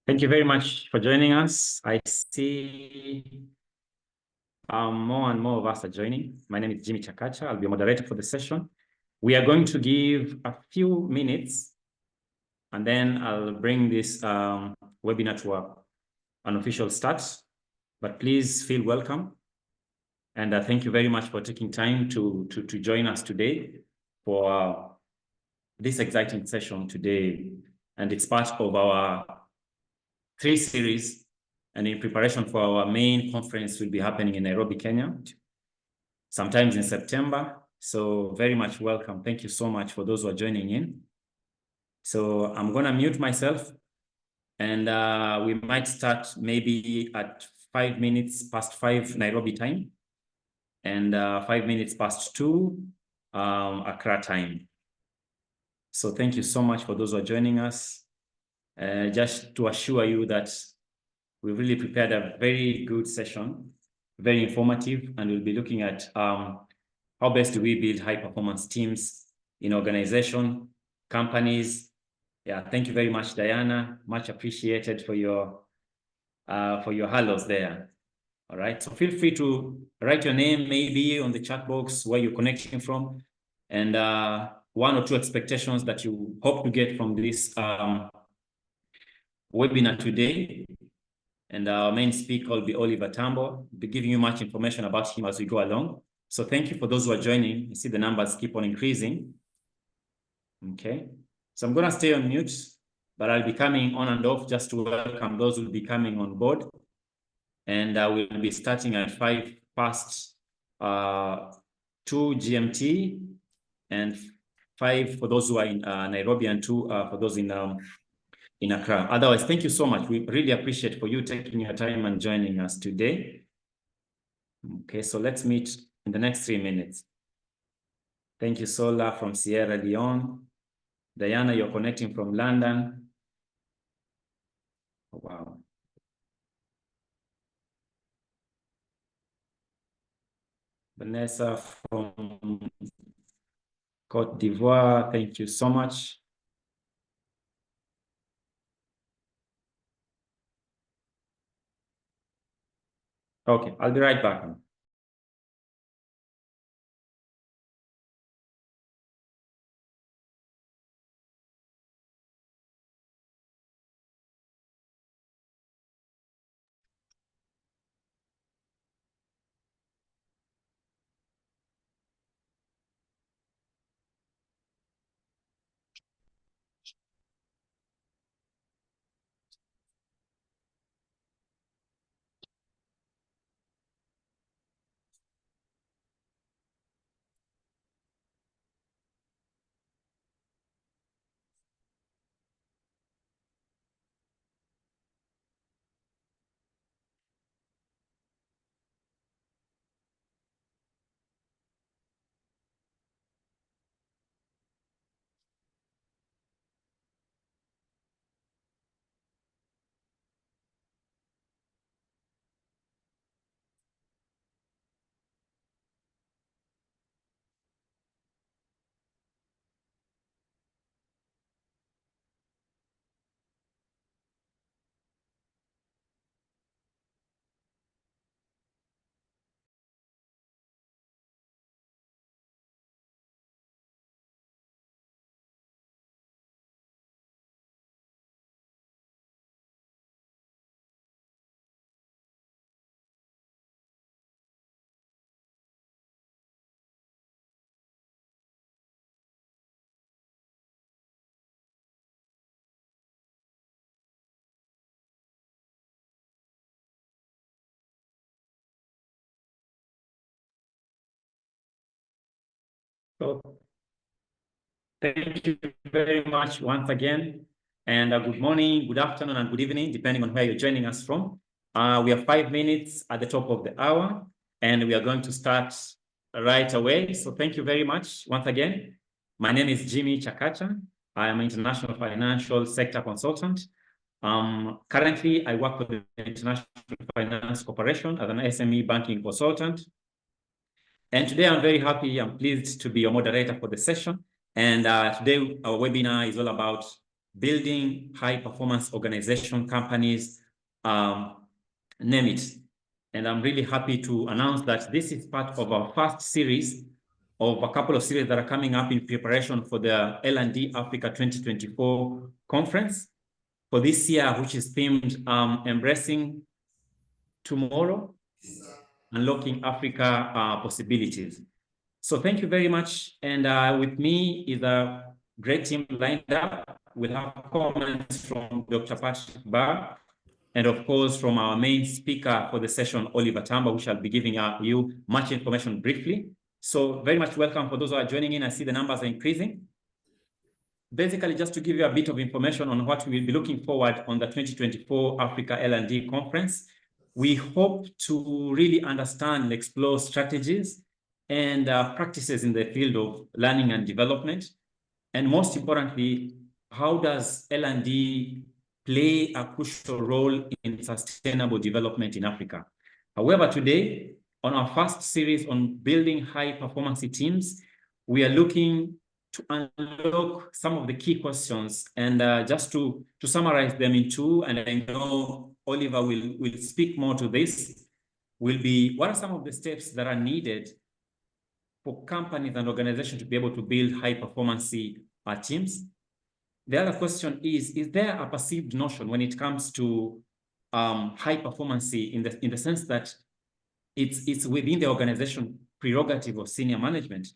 Thank you very much for joining us. I see more and more of us are joining. My name is Jimmy Chakacha. I'll be a moderator for the session. We are going to give a few minutes, and then I'll bring this webinar to an official start. But please feel welcome. And thank you very much for taking time to join us today for this exciting session today. And it's part of our 3 series, and in preparation for our main conference will be happening in Nairobi, Kenya, sometimes in September. So very much welcome. Thank you so much for those who are joining in. So I'm gonna mute myself, and we might start maybe at 5 minutes past 5 Nairobi time, and 5 minutes past 2 Accra time. So thank you so much for those who are joining us. Just to assure you that we've really prepared a very good session, very informative, and we'll be looking at how best do we build high-performance teams in organization, companies. Yeah, thank you very much, Diana. Much appreciated for your hellos there. All right, so feel free to write your name maybe on the chat box where you're connecting from, and 1 or 2 expectations that you hope to get from this webinar today. And our main speaker will be Oliver Tambo. We'll be giving you much information about him as we go along. So thank you for those who are joining. You see the numbers keep on increasing. Okay, so I'm gonna stay on mute, but I'll be coming on and off just to welcome those who will be coming on board. And I will be starting at 5 past 2 GMT, and 5 for those who are in Nairobi, and 2 for those in Accra. Otherwise, thank you so much. We really appreciate for you taking your time and joining us today. Okay, so let's meet in the next 3 minutes. Thank you, Sola from Sierra Leone. Diana, you're connecting from London. Oh, wow. Vanessa from Côte d'Ivoire, thank you so much. Okay, I'll be right back. So thank you very much once again, and good morning, good afternoon, and good evening, depending on where you're joining us from. We have 5 minutes at the top of the hour, and we are going to start right away. So thank you very much once again. My name is Jimmy Chakacha. I am an international financial sector consultant. Currently, I work with the International Finance Corporation as an SME banking consultant. And today I'm very happy, I'm pleased to be your moderator for the session. And today our webinar is all about building high-performance organization companies, name it. And I'm really happy to announce that this is part of our first series of a couple of series that are coming up in preparation for the L&D Africa 2024 conference for this year, which is themed Embracing Tomorrow, Unlocking Africa Possibilities. So thank you very much. And with me is a great team lined up. We'll have comments from Dr. Patrick Barr, and of course, from our main speaker for the session, Oliver Tambo, who shall be giving you much information briefly. So very much welcome for those who are joining in. I see the numbers are increasing. Basically, just to give you a bit of information on what we will be looking forward on the 2024 Africa L&D Conference, we hope to really understand and explore strategies and practices in the field of learning and development. And most importantly, how does L&D play a crucial role in sustainable development in Africa? However, today, on our first series on building high-performance teams, we are looking to unlock some of the key questions, and just to summarize them in two, and I know Oliver will speak more to this, will be what are some of the steps that are needed for companies and organizations to be able to build high-performance teams? The other question is there a perceived notion when it comes to high performance in the sense that it's within the organization prerogative of senior management?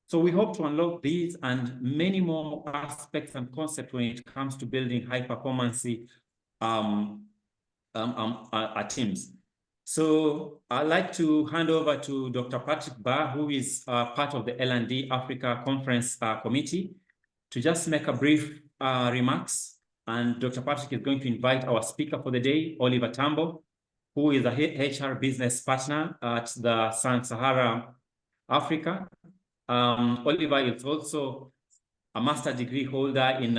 So we hope to unlock these and many more aspects and concepts when it comes to building high performance teams. So I'd like to hand over to Dr. Patrick Barr, who is part of the L&D Africa Conference Committee, to just make a brief remarks. And Dr. Patrick is going to invite our speaker for the day, Oliver Tambo, who is a HR business partner at the Sahara Africa. Oliver is also a master's degree holder in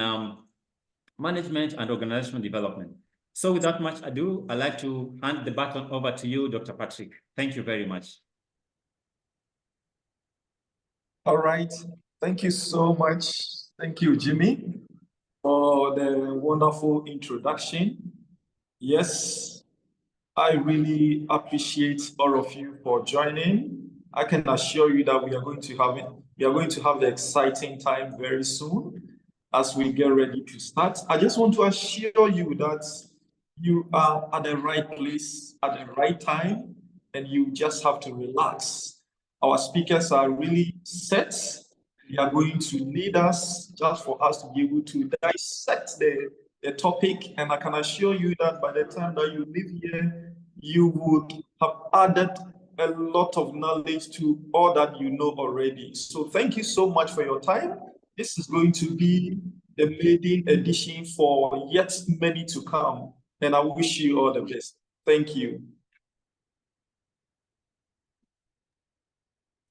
management and organizational development. So without much ado, I'd like to hand the baton over to you, Dr. Patrick. Thank you very much. All right. Thank you so much. Thank you, Jimmy, for the wonderful introduction. Yes, I really appreciate all of you for joining. I can assure you that we are going to have the exciting time very soon as we get ready to start. I just want to assure you that you are at the right place at the right time, and you just have to relax. Our speakers are really set. They are going to lead us just for us to be able to dissect the topic. And I can assure you that by the time that you leave here, you would have added a lot of knowledge to all that you know already. So thank you so much for your time. This is going to be the maiden edition for yet many to come. And I wish you all the best. Thank you.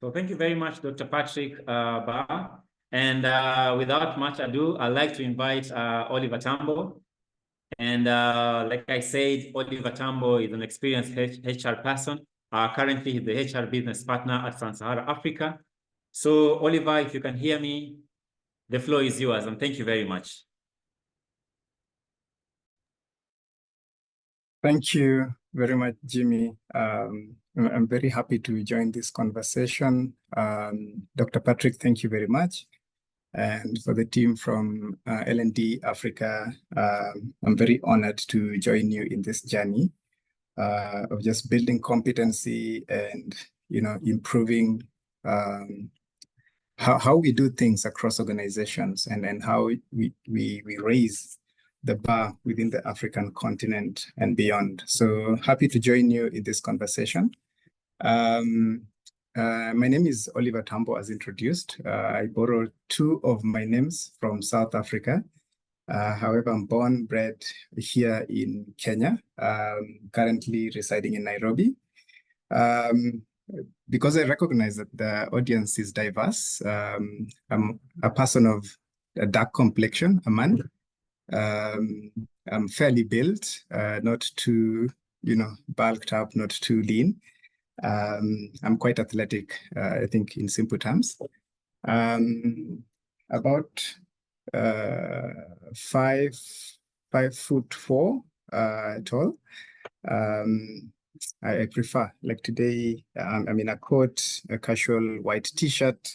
So thank you very much, Dr. Patrick Barr. And without much ado, I'd like to invite Oliver Tambo. And like I said, Oliver Tambo is an experienced HR person. Currently, he's the HR business partner at Sahara Africa. So Oliver, if you can hear me, the floor is yours, and thank you very much. Thank you very much, Jimmy. I'm very happy to join this conversation. Dr. Patrick, thank you very much. And for the team from L&D Africa, I'm very honored to join you in this journey of just building competency and, improving how we do things across organizations, and how we raise the bar within the African continent and beyond. So happy to join you in this conversation. My name is Oliver Tambo, as introduced. I borrowed two of my names from South Africa. However, I'm born, bred here in Kenya, currently residing in Nairobi. Because I recognize that the audience is diverse, I'm a person of a dark complexion, a man. I'm fairly built, not too, bulked up, not too lean. I'm quite athletic, I think, in simple terms. About 5'4" tall. I prefer, like today, I'm in a coat, a casual white t-shirt,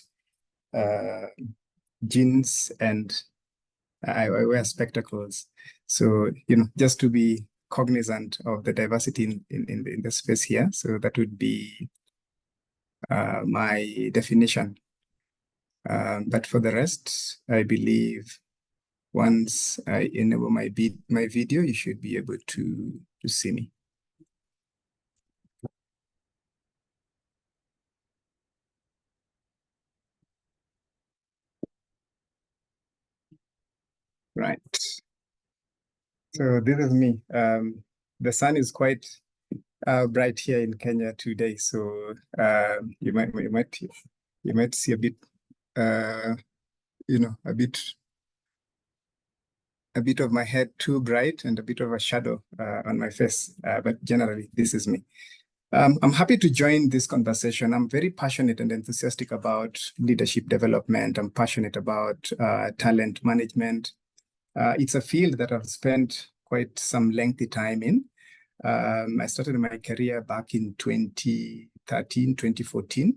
jeans, and I wear spectacles. So, just to be cognizant of the diversity in the space here. So that would be my definition. But for the rest, I believe once I enable my video, you should be able to see me. Right. So this is me. The sun is quite bright here in Kenya today, so you might see a bit, a bit of my head too bright and a bit of a shadow on my face. But generally, this is me. I'm happy to join this conversation. I'm very passionate and enthusiastic about leadership development. I'm passionate about talent management. It's a field that I've spent quite some lengthy time in. I started my career back in 2013, 2014,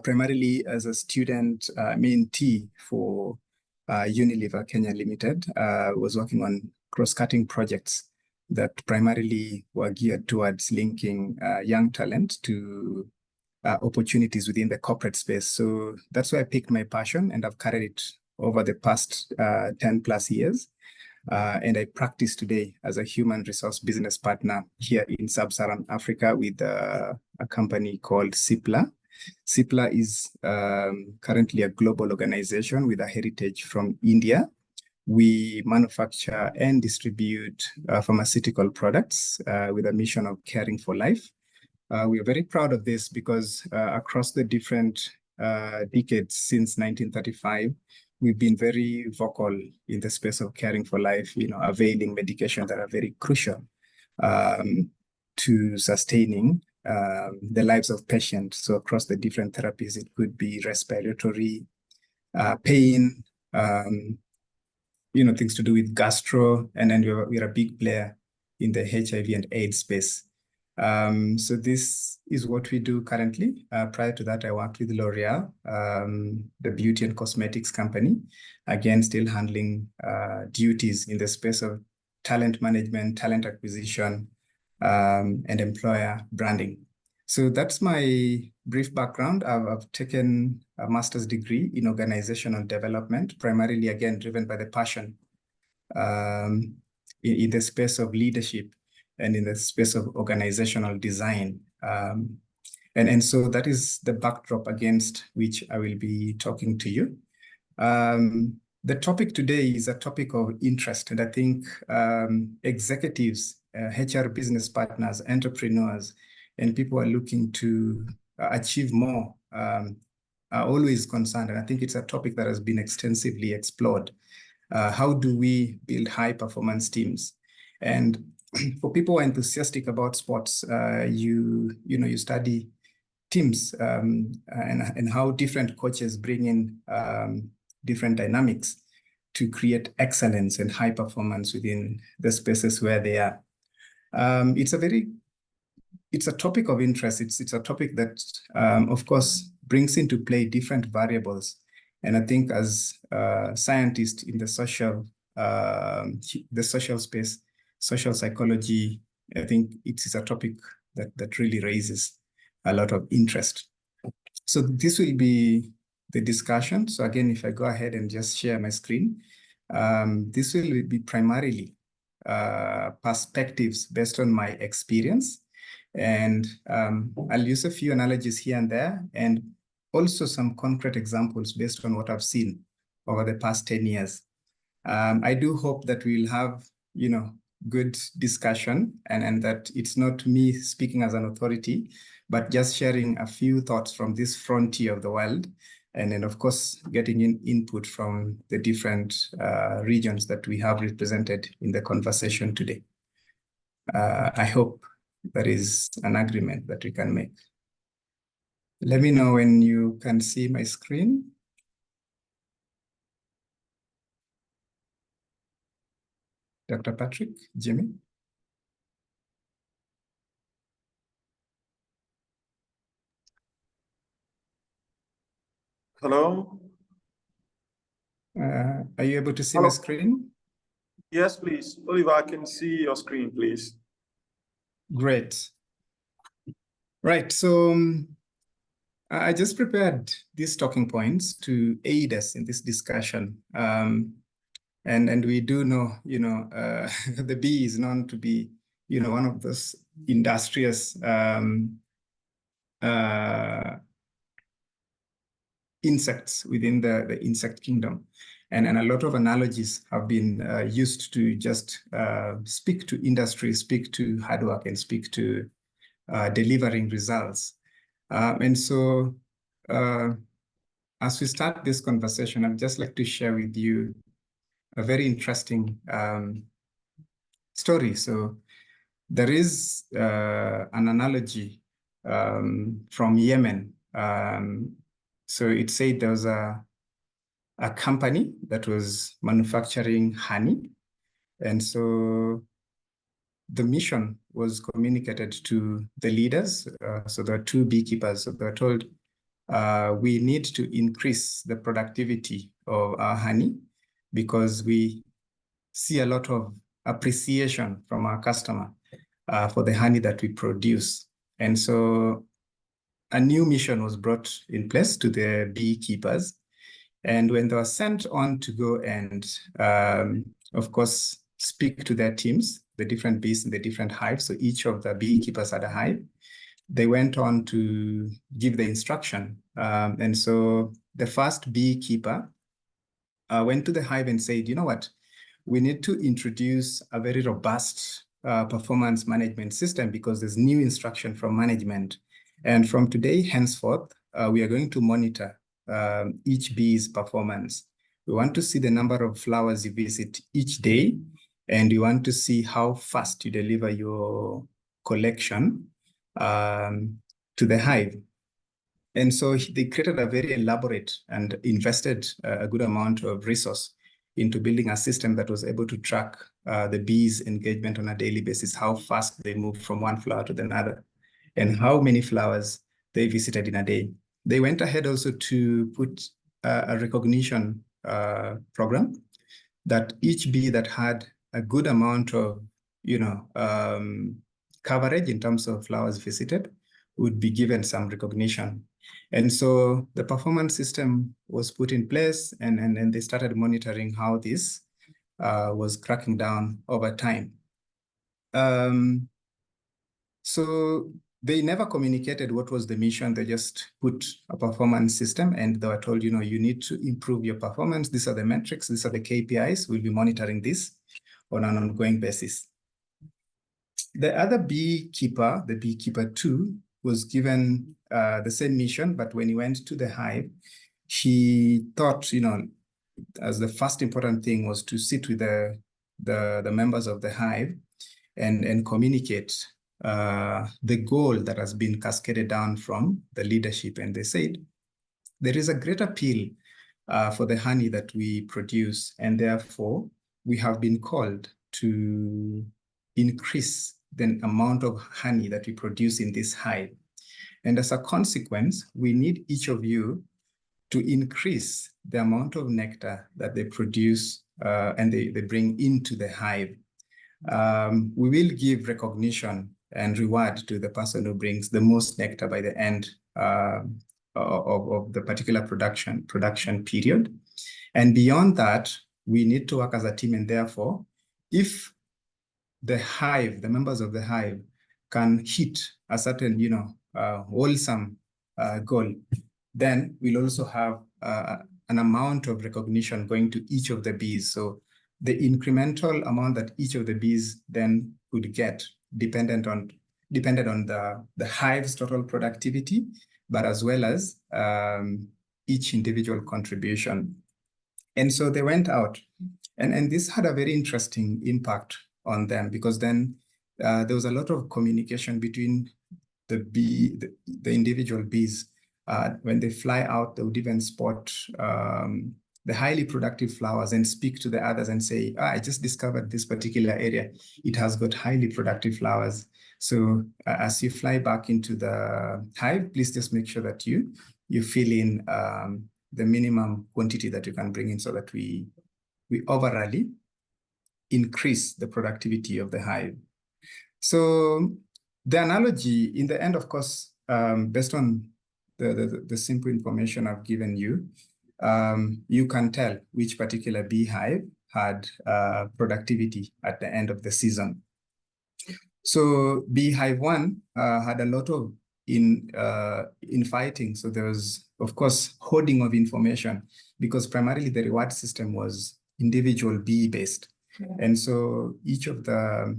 primarily as a student mentee for Unilever Kenya Limited. Was working on cross-cutting projects that primarily were geared towards linking young talent to opportunities within the corporate space. So that's where I picked my passion, and I've carried it over the past 10 plus years. And I practice today as a human resource business partner here in Sub-Saharan Africa with a company called CIPLA. CIPLA is currently a global organization with a heritage from India. We manufacture and distribute pharmaceutical products with a mission of caring for life. We are very proud of this because across the different decades since 1935, we've been very vocal in the space of caring for life, availing medications that are very crucial to sustaining the lives of patients. So across the different therapies, it could be respiratory, pain, things to do with gastro, and then we're a big player in the HIV and AIDS space. So this is what we do currently. Prior to that, I worked with L'Oreal, the beauty and cosmetics company, again, still handling duties in the space of talent management, talent acquisition, and employer branding. So that's my brief background. I've taken a master's degree in organizational development, primarily, again, driven by the passion in the space of leadership and in the space of organizational design. And so that is the backdrop against which I will be talking to you. The topic today is a topic of interest, and I think executives, HR business partners, entrepreneurs, and people who are looking to achieve more are always concerned. And I think it's a topic that has been extensively explored. How do we build high performance teams? And for people who are enthusiastic about sports, you study teams and how different coaches bring in different dynamics to create excellence and high performance within the spaces where they are. It's a topic of interest. It's a topic that, of course, brings into play different variables. And I think as scientists in the social space, social psychology, I think it's a topic that really raises a lot of interest. So this will be the discussion. So again, if I go ahead and just share my screen, this will be primarily perspectives based on my experience. And I'll use a few analogies here and there, and also some concrete examples based on what I've seen over the past 10 years. I do hope that we'll have, good discussion and that it's not me speaking as an authority, but just sharing a few thoughts from this frontier of the world. And then, of course, getting input from the different regions that we have represented in the conversation today. I hope there is an agreement that we can make. Let me know when you can see my screen. Dr. Patrick, Jimmy? Hello? Are you able to see Hello? my screen? Yes, please. Oliver, I can see your screen, please. Great. Right, so I just prepared these talking points to aid us in this discussion. And we do know, the bee is known to be, one of those industrious insects within the insect kingdom. And a lot of analogies have been used to just speak to industry, speak to hard work, and speak to delivering results. And so as we start this conversation, I'd just like to share with you a very interesting story. So there is an analogy from Yemen. So it said there was a company that was manufacturing honey. And so the mission was communicated to the leaders. So there are two beekeepers. So they're told, we need to increase the productivity of our honey because we see a lot of appreciation from our customer for the honey that we produce. And so a new mission was brought in place to the beekeepers. And when they were sent on to go and, of course, speak to their teams, the different bees in the different hives, so each of the beekeepers had a hive, they went on to give the instruction. And so the first beekeeper went to the hive and said, you know what, we need to introduce a very robust performance management system because there's new instruction from management. And from today henceforth, we are going to monitor each bee's performance. We want to see the number of flowers you visit each day, and we want to see how fast you deliver your collection to the hive. And so they created a very elaborate and invested a good amount of resource into building a system that was able to track the bees' engagement on a daily basis, how fast they move from one flower to another, and how many flowers they visited in a day. They went ahead also to put a recognition program that each bee that had a good amount of, coverage in terms of flowers visited would be given some recognition. And so the performance system was put in place, and they started monitoring how this was cracking down over time. So they never communicated what was the mission. They just put a performance system, and they were told, you need to improve your performance. These are the metrics. These are the KPIs. We'll be monitoring this on an ongoing basis. The other beekeeper, the beekeeper 2, was given the same mission, but when he went to the hive, he thought, as the first important thing was to sit with the members of the hive and communicate the goal that has been cascaded down from the leadership. And they said, there is a great appeal for the honey that we produce, and therefore we have been called to increase the amount of honey that we produce in this hive. And as a consequence, we need each of you to increase the amount of nectar that they produce and they bring into the hive. We will give recognition and reward to the person who brings the most nectar by the end of the particular production period. And beyond that, we need to work as a team, and therefore, if the hive, the members of the hive, can hit a certain, wholesome goal, then we'll also have an amount of recognition going to each of the bees. So the incremental amount that each of the bees then would get depended on the hive's total productivity, but as well as each individual contribution. And so they went out, and this had a very interesting impact on them, because then there was a lot of communication between the individual bees. When they fly out, they would even spot the highly productive flowers and speak to the others and say, I just discovered this particular area. It has got highly productive flowers. So as you fly back into the hive, please just make sure that you fill in the minimum quantity that you can bring in so that we overall increase the productivity of the hive. So the analogy in the end, of course, based on the simple information I've given you, you can tell which particular beehive had productivity at the end of the season. So beehive 1 had a lot of infighting. So there was, of course, hoarding of information because primarily the reward system was individual bee based. And so each of the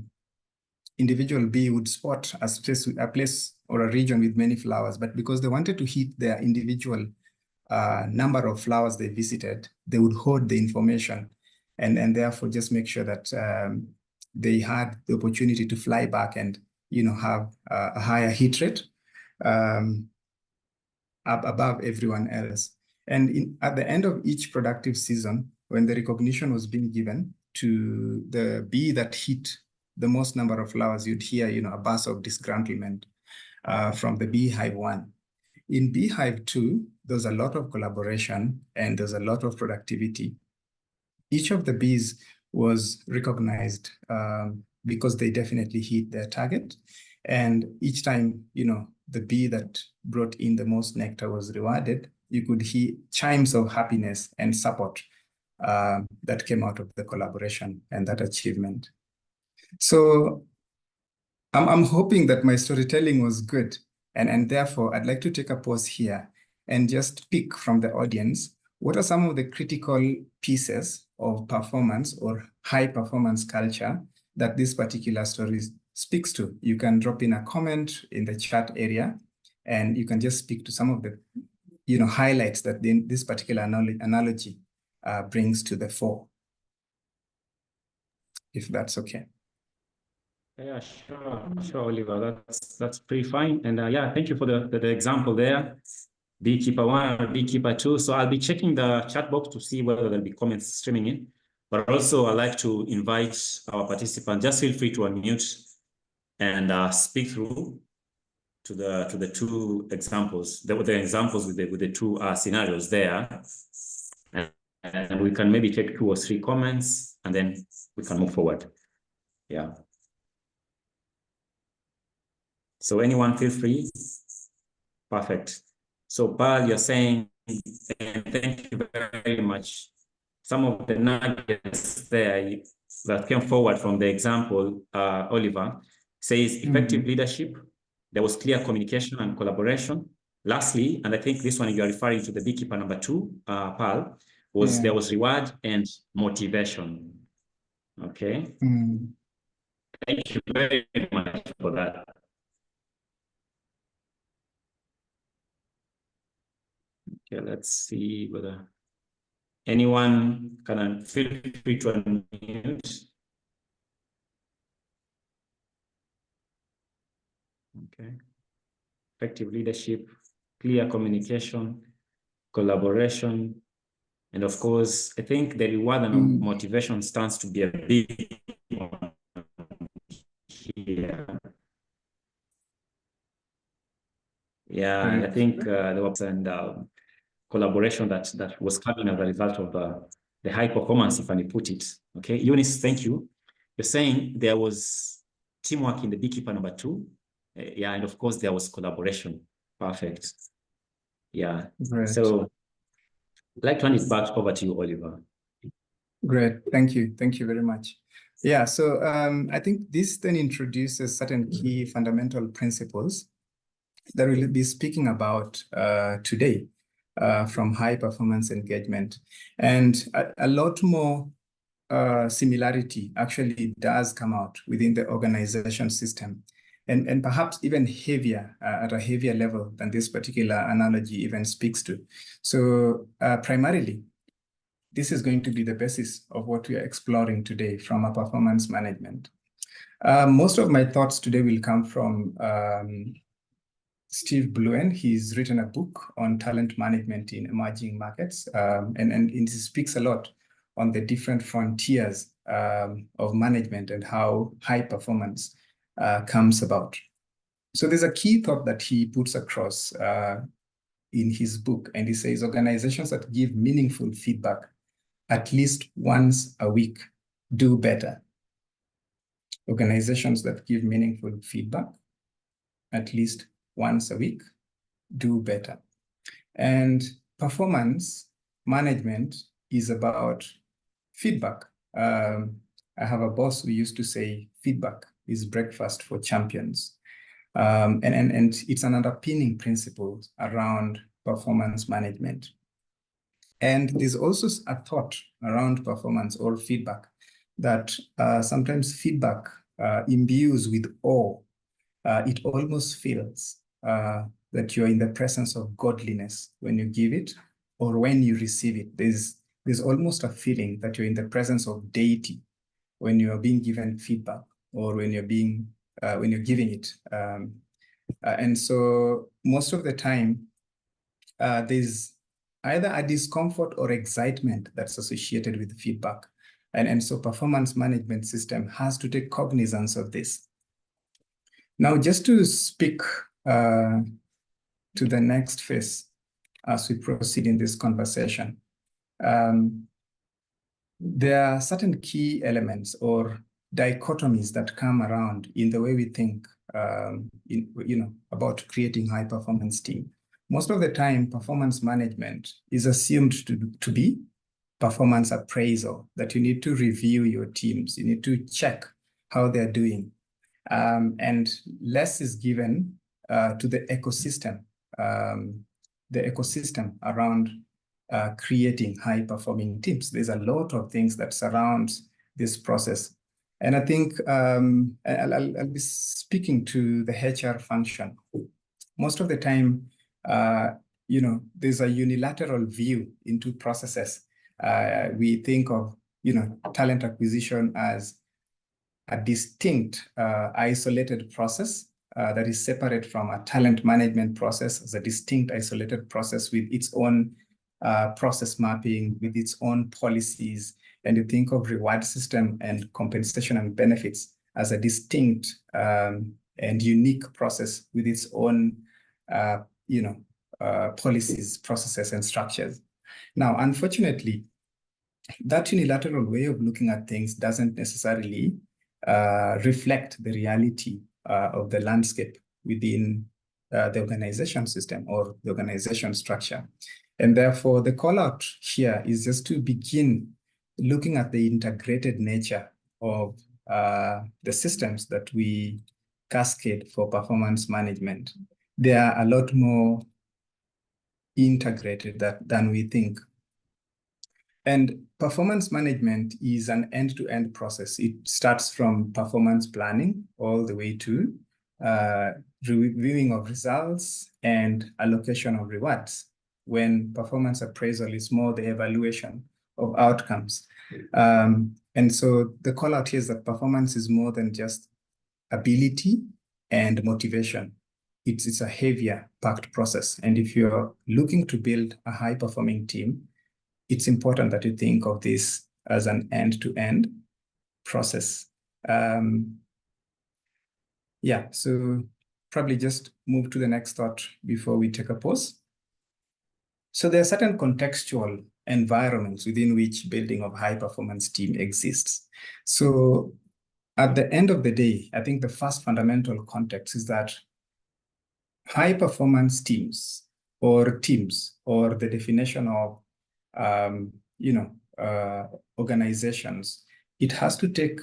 individual bee would spot a place or a region with many flowers, but because they wanted to hit their individual number of flowers they visited, they would hoard the information and therefore just make sure that they had the opportunity to fly back and have a higher hit rate above everyone else. And at the end of each productive season, when the recognition was being given to the bee that hit the most number of flowers, you'd hear a burst of disgruntlement from the beehive 1. In beehive 2, there's a lot of collaboration and there's a lot of productivity. Each of the bees was recognized because they definitely hit their target. And each time, the bee that brought in the most nectar was rewarded, you could hear chimes of happiness and support that came out of the collaboration and that achievement. So I'm hoping that my storytelling was good. And therefore, I'd like to take a pause here and just pick from the audience, what are some of the critical pieces of performance or high performance culture that this particular story speaks to? You can drop in a comment in the chat area, and you can just speak to some of the highlights that this particular analogy brings to the fore, if that's okay. Yeah, sure, Oliver. That's pretty fine. And yeah, thank you for the example there. Beekeeper 1 or beekeeper 2. So I'll be checking the chat box to see whether there'll be comments streaming in. But also I'd like to invite our participants, just feel free to unmute and speak through to the two examples. There were the examples with the two scenarios there. And we can maybe take 2 or 3 comments and then we can move forward. Yeah. So anyone feel free? Perfect. So Bal, you're saying, and thank you very much. Some of the nuggets there that came forward from the example, Oliver, says effective leadership. There was clear communication and collaboration. Lastly, and I think this one you are referring to the beekeeper number 2, Pal, was there was reward and motivation. Okay. Thank you very much for that. Okay, let's see whether anyone can feel free to unmute. Okay. Effective leadership, clear communication, collaboration, and of course, I think the reward and motivation stands to be a big one here. Yeah, I think there was collaboration that was coming as a result of the high performance, if I may put it. Okay, Eunice, thank you. You're saying there was teamwork in the beekeeper number 2. Yeah, and of course there was collaboration. Perfect. Yeah. Great. So I'd like to hand it back over to you, Oliver. Great. Thank you. Thank you very much. Yeah, so I think this then introduces certain key fundamental principles that we'll be speaking about today from high performance engagement. And a lot more similarity actually does come out within the organization system. And perhaps even heavier, at a heavier level than this particular analogy even speaks to. So primarily, this is going to be the basis of what we are exploring today from a performance management. Most of my thoughts today will come from Steve Bluen. He's written a book on talent management in emerging markets, and he speaks a lot on the different frontiers of management and how high performance comes about. So there's a key thought that he puts across in his book, and he says organizations that give meaningful feedback at least once a week do better. Organizations that give meaningful feedback at least once a week do better. And performance management is about feedback. I have a boss who used to say feedback is breakfast for champions. And it's an underpinning principle around performance management. And there's also a thought around performance or feedback that sometimes feedback imbues with awe. It almost feels that you're in the presence of godliness when you give it or when you receive it. There's almost a feeling that you're in the presence of deity when you're being given feedback or when you're giving it. And so most of the time, there's either a discomfort or excitement that's associated with feedback. And so performance management system has to take cognizance of this. Now, just to speak to the next phase as we proceed in this conversation, there are certain key elements or dichotomies that come around in the way we think about creating high-performance team. Most of the time, performance management is assumed to be performance appraisal, that you need to review your teams, you need to check how they're doing. And less is given to the ecosystem around creating high-performing teams. There's a lot of things that surround this process. And I think I'll be speaking to the HR function. Most of the time, there's a unilateral view into processes. We think of, talent acquisition as a distinct, isolated process that is separate from a talent management process as a distinct, isolated process with its own process mapping, with its own policies. And you think of reward system and compensation and benefits as a distinct and unique process with its own, policies, processes, and structures. Now, unfortunately, that unilateral way of looking at things doesn't necessarily reflect the reality of the landscape within the organization system or the organization structure. And therefore, the call out here is just to begin looking at the integrated nature of the systems that we cascade for performance management. They are a lot more integrated than we think. And performance management is an end-to-end process. It starts from performance planning all the way to reviewing of results and allocation of rewards, when performance appraisal is more the evaluation of outcomes. And so the call out here is that performance is more than just ability and motivation. It's a heavier packed process. And if you're looking to build a high-performing team, it's important that you think of this as an end-to-end process. So probably just move to the next thought before we take a pause. So there are certain contextual environments within which building of high-performance team exists. So at the end of the day, I think the first fundamental context is that high-performance teams or the definition of organizations, it has to take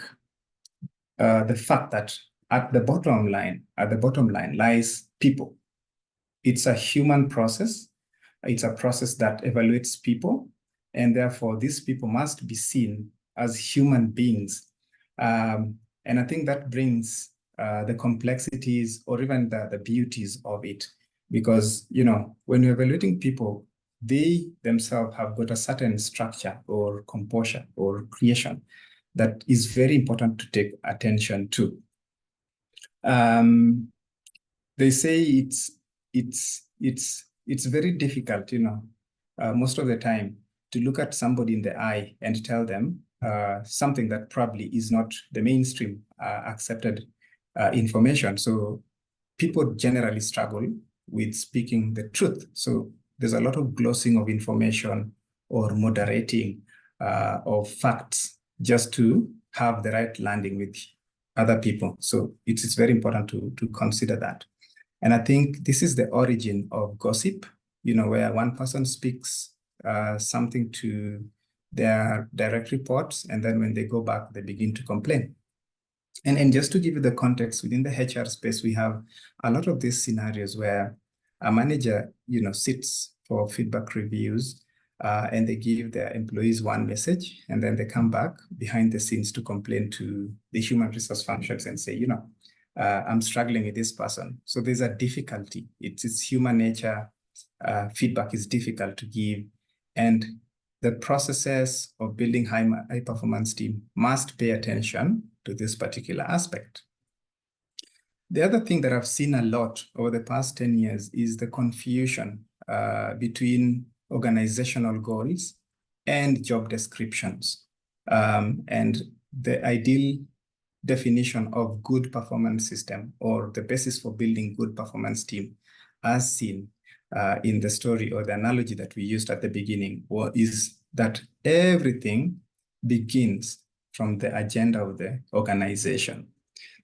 the fact that at the bottom line lies people. It's a human process. It's a process that evaluates people, and therefore these people must be seen as human beings. And I think that brings the complexities or even the beauties of it, because when you're evaluating people, they themselves have got a certain structure or composure or creation that is very important to take attention to. They say it's it's very difficult, most of the time to look at somebody in the eye and tell them something that probably is not the mainstream accepted information. So people generally struggle with speaking the truth. So there's a lot of glossing of information or moderating of facts just to have the right landing with other people. So it's very important to consider that. And I think this is the origin of gossip, where one person speaks something to their direct reports, and then when they go back, they begin to complain. And just to give you the context, within the HR space, we have a lot of these scenarios where a manager, sits for feedback reviews, and they give their employees one message, and then they come back behind the scenes to complain to the human resource functions and say, I'm struggling with this person. So there's a difficulty. It's human nature. Feedback is difficult to give. And the processes of building high performance team must pay attention to this particular aspect. The other thing that I've seen a lot over the past 10 years is the confusion between organizational goals and job descriptions. And the ideal definition of good performance system, or the basis for building good performance team, as seen in the story or the analogy that we used at the beginning, is that everything begins from the agenda of the organization.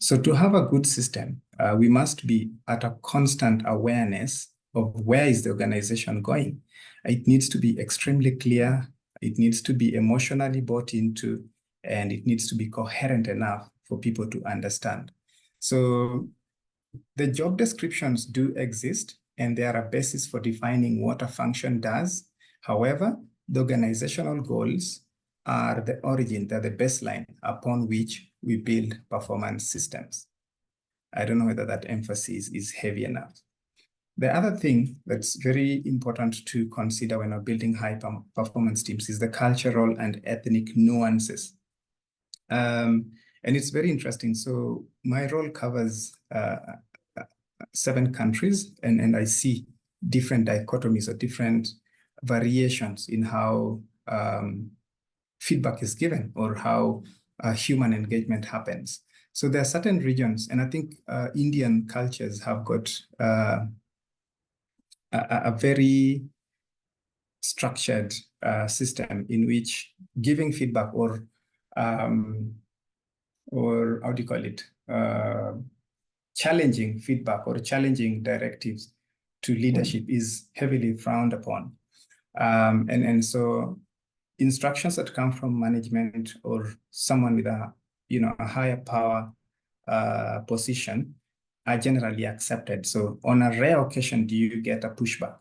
So to have a good system, we must be at a constant awareness of where is the organization going. It needs to be extremely clear. It needs to be emotionally bought into, and it needs to be coherent enough for people to understand. So the job descriptions do exist, and they are a basis for defining what a function does. However, the organizational goals are the origin, they're the baseline upon which we build performance systems. I don't know whether that emphasis is heavy enough. The other thing that's very important to consider when we're building high performance teams is the cultural and ethnic nuances. And it's very interesting. So my role covers 7 countries, and I see different dichotomies or different variations in how feedback is given or how human engagement happens. So there are certain regions, and I think Indian cultures have got a very structured system in which giving feedback or how do you call it? Challenging feedback or challenging directives to leadership is heavily frowned upon. And so instructions that come from management or someone with a higher power position are generally accepted. So on a rare occasion, do you get a pushback?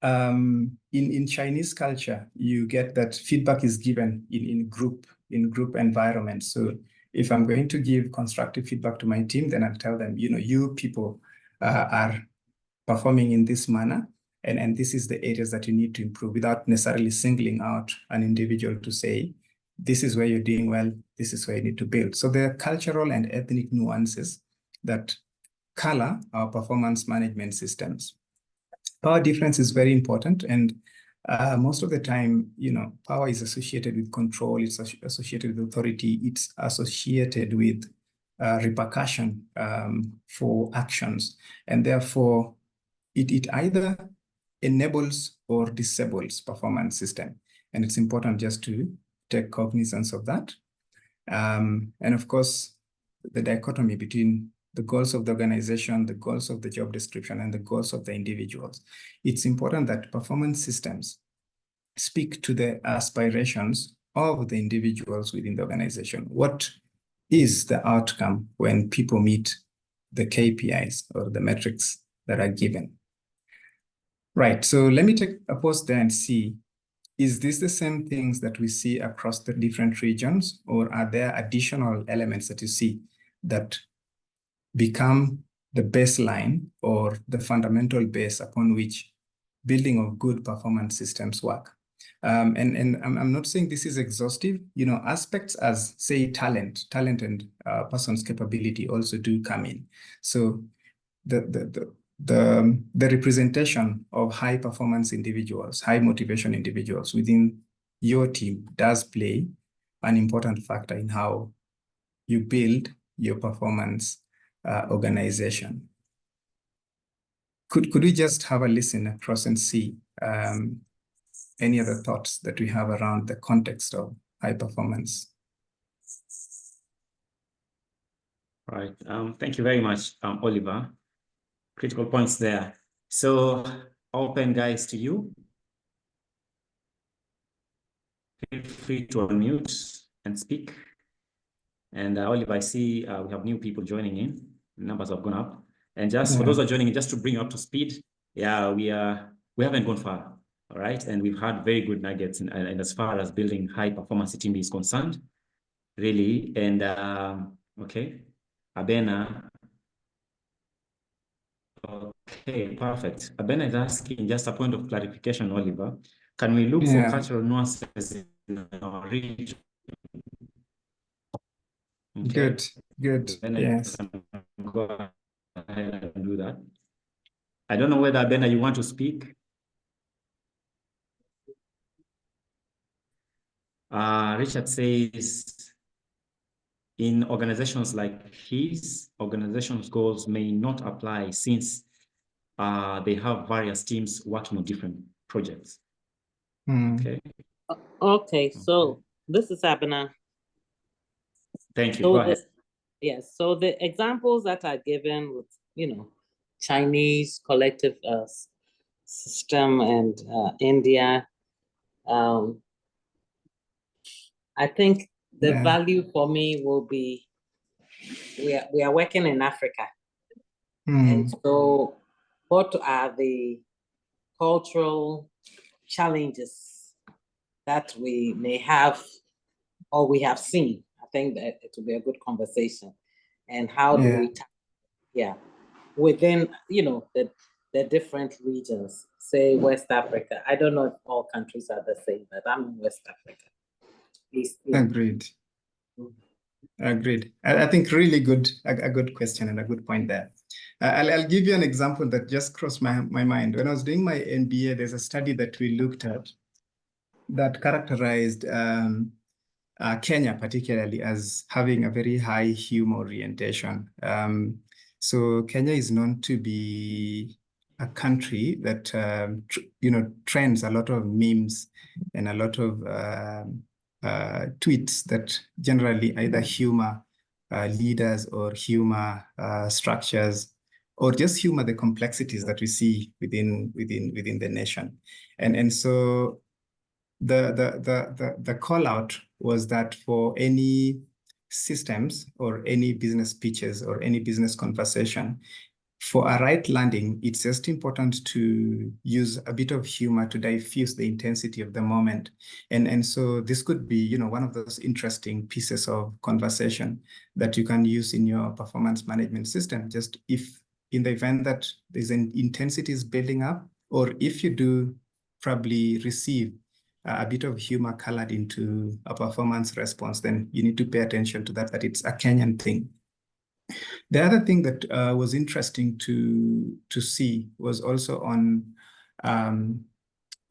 In Chinese culture, you get that feedback is given in group environments. So if I'm going to give constructive feedback to my team, then I'll tell them, you people are performing in this manner, and this is the areas that you need to improve, without necessarily singling out an individual to say, this is where you're doing well, this is where you need to build. So there are cultural and ethnic nuances that color our performance management systems. Power difference is very important, and most of the time, power is associated with control, it's associated with authority, it's associated with repercussion for actions, and therefore it either enables or disables performance system, and it's important just to take cognizance of that. And of course, the dichotomy between the goals of the organization, the goals of the job description, and the goals of the individuals. It's important that performance systems speak to the aspirations of the individuals within the organization. What is the outcome when people meet the KPIs or the metrics that are given? Right, so let me take a pause there and see, is this the same things that we see across the different regions, or are there additional elements that you see that become the baseline or the fundamental base upon which building of good performance systems work? And I'm not saying this is exhaustive. Aspects as, say, talent and person's capability also do come in. So the the representation of high performance individuals, high motivation individuals within your team does play an important factor in how you build your performance organization. Could we just have a listen across and see any other thoughts that we have around the context of high performance? Right. Thank you very much, Oliver. Critical points there. So open, guys, to you. Feel free to unmute and speak. And Oliver, I see we have new people joining in. Numbers have gone up. And just for those who are joining in, just to bring you up to speed, yeah, we haven't gone far, all right? And we've had very good nuggets and as far as building high performance team is concerned, really. And okay, Abena. Okay, perfect. Abena is asking just a point of clarification, Oliver. Can we look for cultural nuances in our region? Okay. Good. Yes. Go ahead and do that. I don't know whether, Abena, you want to speak. Richard says, in organizations like his, organization's goals may not apply since they have various teams working on different projects. Okay. Okay, so this is Abena. Thank you. So Go ahead. Yes, so the examples that are given with, Chinese collective system and India, I think the value for me will be, we are working in Africa. And so what are the cultural challenges that we may have or we have seen? I think that it will be a good conversation. And how do we, within, the different regions, say West Africa. I don't know if all countries are the same, but I'm in West Africa. Agreed. Agreed. I think really good, a good question and a good point there. I'll give you an example that just crossed my mind. When I was doing my MBA, there's a study that we looked at that characterized Kenya particularly as having a very high humor orientation. So Kenya is known to be a country that trends a lot of memes and a lot of tweets that generally either humor leaders or humor structures, or just humor the complexities that we see within the nation. And so the call out was that for any systems or any business pitches or any business conversation, for a right landing, it's just important to use a bit of humor to diffuse the intensity of the moment. And so this could be, one of those interesting pieces of conversation that you can use in your performance management system, just if in the event that there's an intensity is building up, or if you do probably receive a bit of humor colored into a performance response, then you need to pay attention to that it's a Kenyan thing. The other thing that was interesting to see was also on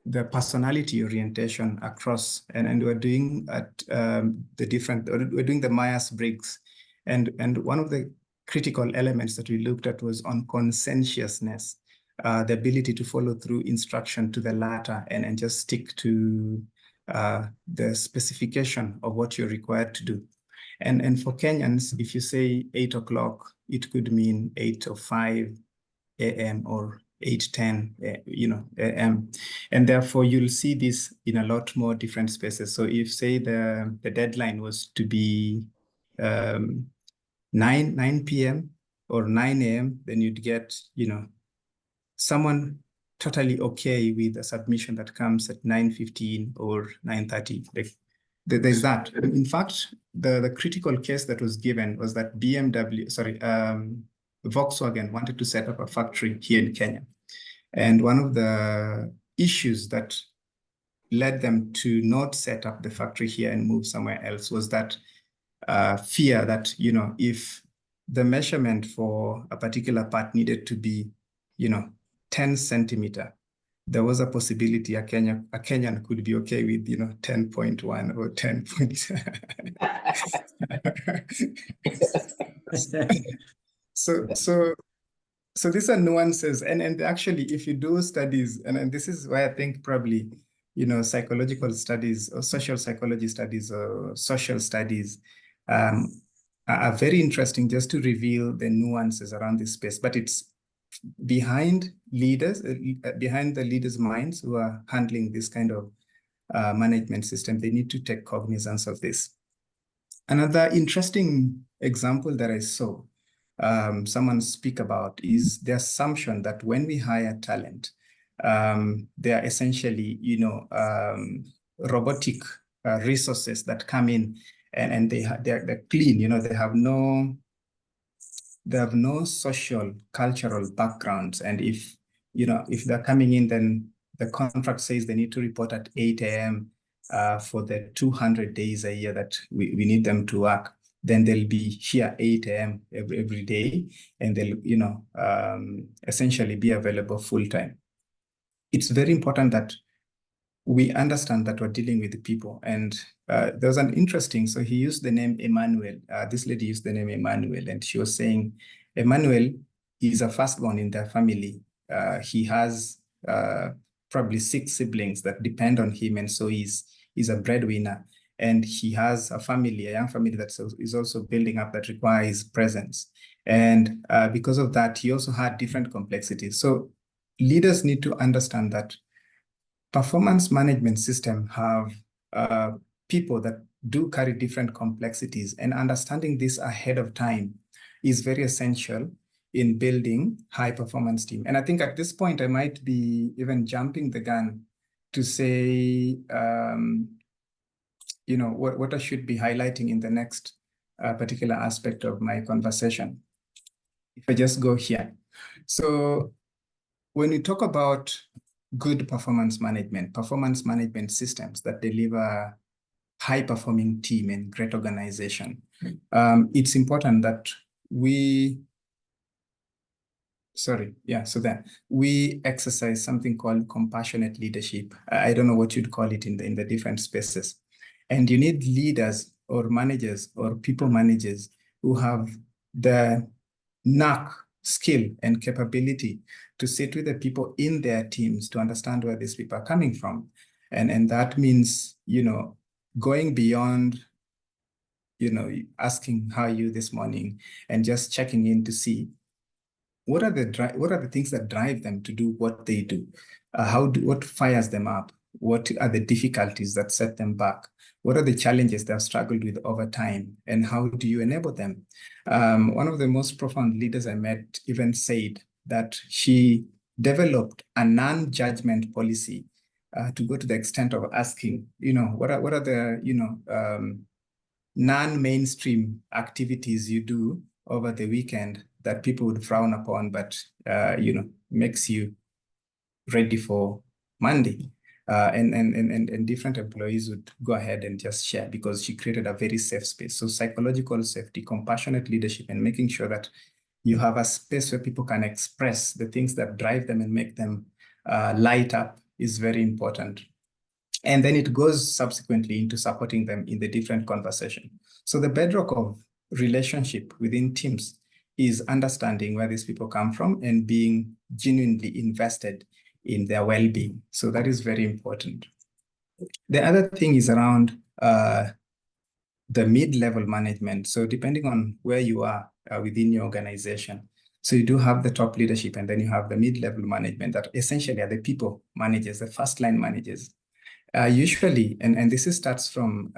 the personality orientation across, and we're doing at we're doing the Myers-Briggs, and one of the critical elements that we looked at was on conscientiousness, the ability to follow through instruction to the latter and just stick to the specification of what you're required to do. And for Kenyans, if you say 8 o'clock, it could mean 8:05 a.m. or 8:10, a.m. And therefore, you'll see this in a lot more different spaces. So if, say, the deadline was to be 9 p.m. or 9 a.m., then you'd get, someone totally okay with a submission that comes at 9:15 or 9:30. Like, there's that. In fact, the critical case that was given was that Volkswagen wanted to set up a factory here in Kenya. And one of the issues that led them to not set up the factory here and move somewhere else was that fear that, if the measurement for a particular part needed to be 10 centimeter, there was a possibility a Kenyan could be okay with, 10.1 or 10 point. So these are nuances, and actually, if you do studies, and this is why I think probably, psychological studies or social psychology studies or social studies are very interesting just to reveal the nuances around this space. But it's behind leaders, behind the leaders' minds who are handling this kind of management system. They need to take cognizance of this. Another interesting example that I saw someone speak about is the assumption that when we hire talent, they are essentially, robotic resources that come in and they're clean. They have no social, cultural backgrounds. And if they're coming in, then the contract says they need to report at 8 a.m. For the 200 days a year that we need them to work. Then they'll be here 8 a.m. every day, and they'll, essentially be available full time. It's very important that we understand that we're dealing with the people. And there's an interesting, so he used the name Emmanuel. This lady used the name Emmanuel, and she was saying, Emmanuel is a firstborn in their family. He has probably 6 siblings that depend on him, and so he's a breadwinner. And he has a family, a young family that is also building up that requires presence. And because of that, he also had different complexities. So leaders need to understand that performance management system have people that do carry different complexities, and understanding this ahead of time is very essential in building high performance team. And I think at this point, I might be even jumping the gun to say, what I should be highlighting in the next particular aspect of my conversation. If I just go here. So when we talk about good performance management systems that deliver high-performing team and great organization, it's important that we exercise something called compassionate leadership. I don't know what you'd call it in the different spaces. And you need leaders or managers or people managers who have the knack, skill, and capability to sit with the people in their teams to understand where these people are coming from. And that means, going beyond, asking how are you this morning and just checking in to see what are the things that drive them to do what they do? What fires them up? What are the difficulties that set them back? What are the challenges they have struggled with over time? And how do you enable them? One of the most profound leaders I met even said that she developed a non-judgment policy to go to the extent of asking, what are the, non-mainstream activities you do over the weekend that people would frown upon, but, makes you ready for Monday. And different employees would go ahead and just share because she created a very safe space. So psychological safety, compassionate leadership, and making sure that you have a space where people can express the things that drive them and make them light up is very important. And then it goes subsequently into supporting them in the different conversation. So the bedrock of relationship within teams is understanding where these people come from and being genuinely invested in their well-being. So that is very important. The other thing is around the mid-level management. So depending on where you are within your organization, so you do have the top leadership, and then you have the mid-level management that essentially are the people managers, the first line managers. Usually, and this starts from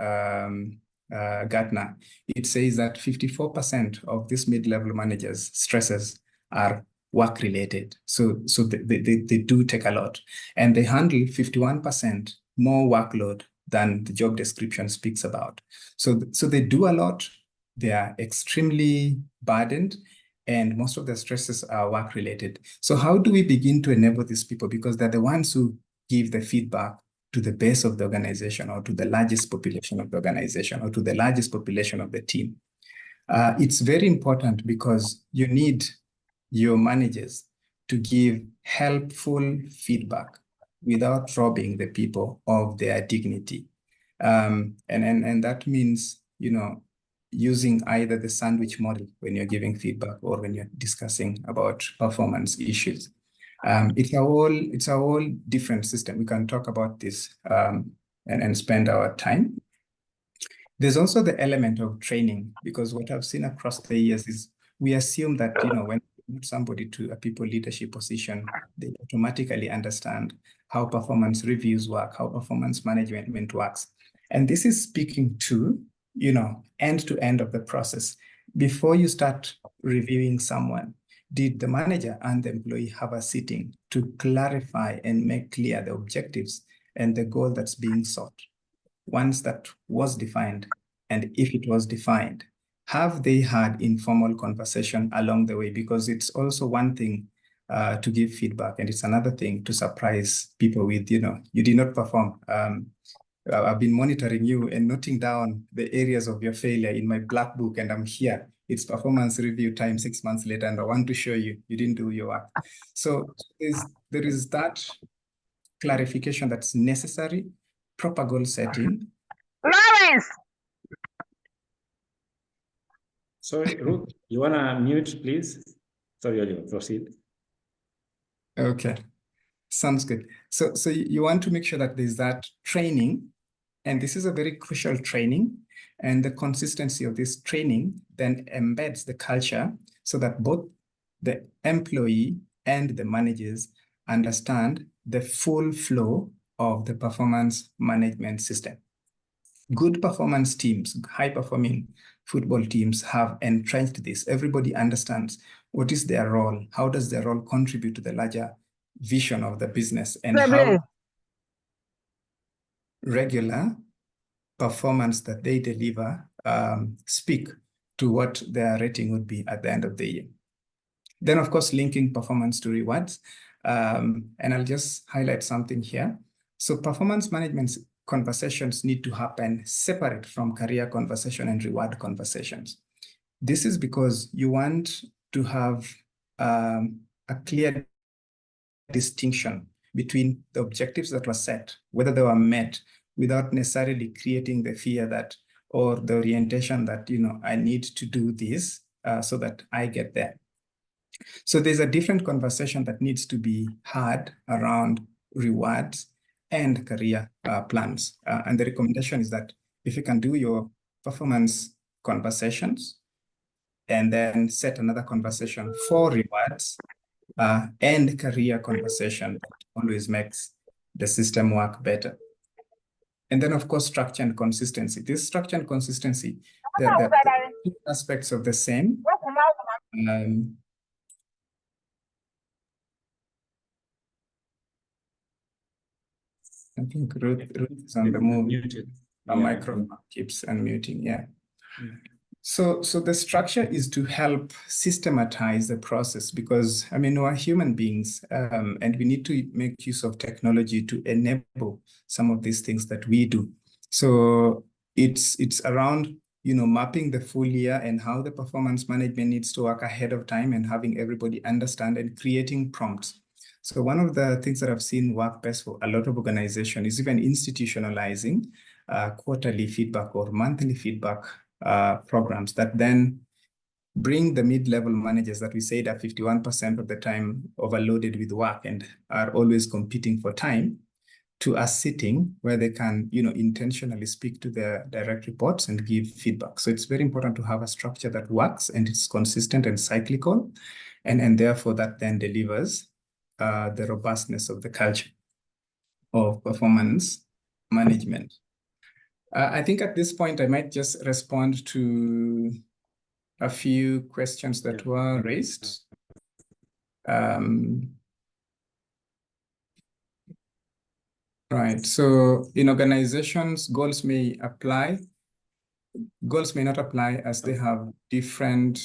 Gartner, it says that 54% of these mid-level managers' stresses are work-related. So they do take a lot. And they handle 51% more workload than the job description speaks about. So they do a lot. They are extremely burdened, and most of their stresses are work-related. So how do we begin to enable these people? Because they're the ones who give the feedback to the base of the organization, or to the largest population of the organization, or to the largest population of the team. It's very important because you need your managers to give helpful feedback without robbing the people of their dignity. And that means, using either the sandwich model when you're giving feedback or when you're discussing about performance issues. It's a whole different system. We can talk about this and spend our time. There's also the element of training, because what I've seen across the years is we assume that, when we put somebody to a people leadership position, they automatically understand how performance reviews work, how performance management works. And this is speaking to, end to end of the process. Before you start reviewing someone, did the manager and the employee have a sitting to clarify and make clear the objectives and the goal that's being sought? Once that was defined, and if it was defined, have they had informal conversation along the way? Because it's also one thing to give feedback, and it's another thing to surprise people with, you did not perform. I've been monitoring you and noting down the areas of your failure in my black book, and I'm here. It's performance review time 6 months later, and I want to show you didn't do your work. So there is that clarification that's necessary, proper goal setting. Lawrence! Sorry, Ruth, you want to mute, please? Sorry, Oliver, proceed. Okay, sounds good. So you want to make sure that there's that training, and this is a very crucial training, and the consistency of this training then embeds the culture so that both the employee and the managers understand the full flow of the performance management system. Good performance teams, high-performing football teams have entrenched this. Everybody understands what is their role, how does their role contribute to the larger vision of the business, and how regular performance that they deliver speak to what their rating would be at the end of the year. Then, of course, linking performance to rewards. And I'll just highlight something here. So performance management conversations need to happen separate from career conversation and reward conversations. This is because you want to have a clear distinction between the objectives that were set, whether they were met, without necessarily creating the fear that, or the orientation that, I need to do this so that I get there. So there's a different conversation that needs to be had around rewards and career plans. And the recommendation is that if you can do your performance conversations and then set another conversation for rewards and career conversation, that always makes the system work better. And then, of course, structure and consistency. This structure and consistency, the two aspects of the same. I think Ruth is on the move. Muted. A microphone keeps unmuting, yeah. So the structure is to help systematize the process, because, we're human beings and we need to make use of technology to enable some of these things that we do. So it's around, mapping the full year and how the performance management needs to work ahead of time and having everybody understand and creating prompts. So one of the things that I've seen work best for a lot of organizations is even institutionalizing quarterly feedback or monthly feedback programs that then bring the mid-level managers that we say that 51% of the time overloaded with work and are always competing for time, to a sitting where they can, intentionally speak to their direct reports and give feedback. So it's very important to have a structure that works and it's consistent and cyclical, and therefore that then delivers the robustness of the culture of performance management. I think at this point, I might just respond to a few questions that were raised. Right, so in organizations, goals may apply. Goals may not apply as they have different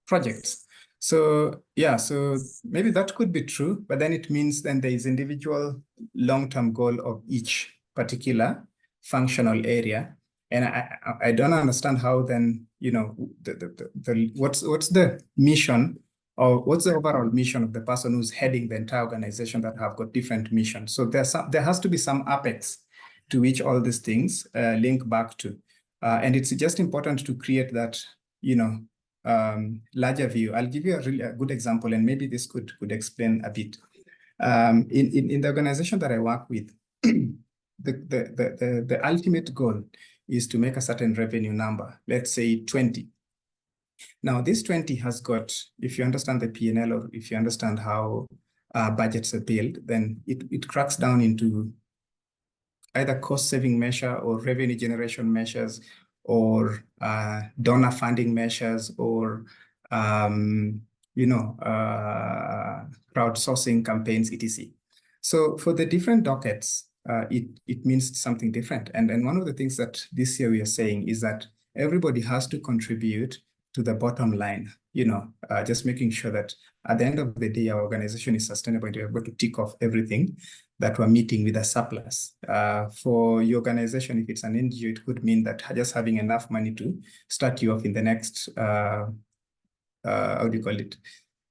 projects. So yeah, so maybe that could be true, but then it means then there is individual long-term goal of each particular functional area. And I don't understand how then, what's the mission or what's the overall mission of the person who's heading the entire organization that have got different missions. So there has to be some apex to which all these things link back to. And it's just important to create that, larger view. I'll give you a good example, and maybe this could explain a bit. In the organization that I work with, the ultimate goal is to make a certain revenue number, let's say 20. Now, this 20 has got, if you understand the P&L, or if you understand how budgets are built, then it cracks down into either cost-saving measure or revenue generation measures, or donor funding measures, or crowdsourcing campaigns, etc. So for the different dockets, it means something different. And one of the things that this year we are saying is that everybody has to contribute to the bottom line, just making sure that at the end of the day, our organization is sustainable and we're able to tick off everything that we're meeting with a surplus. For your organization, if it's an NGO, it could mean that just having enough money to start you off in the next,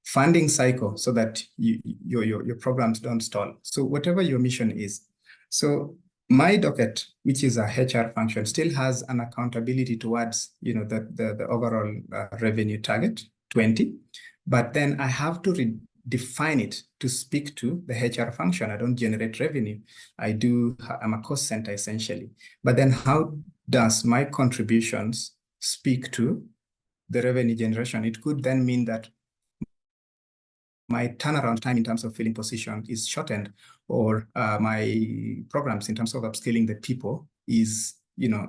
funding cycle, so that your programs don't stall. So whatever your mission is. So my docket, which is a HR function, still has an accountability towards, the overall revenue target, 20. But then I have to define it to speak to the HR function. I don't generate revenue. I'm a cost center essentially. But then how does my contributions speak to the revenue generation? It could then mean that my turnaround time in terms of filling position is shortened, or my programs in terms of upskilling the people is,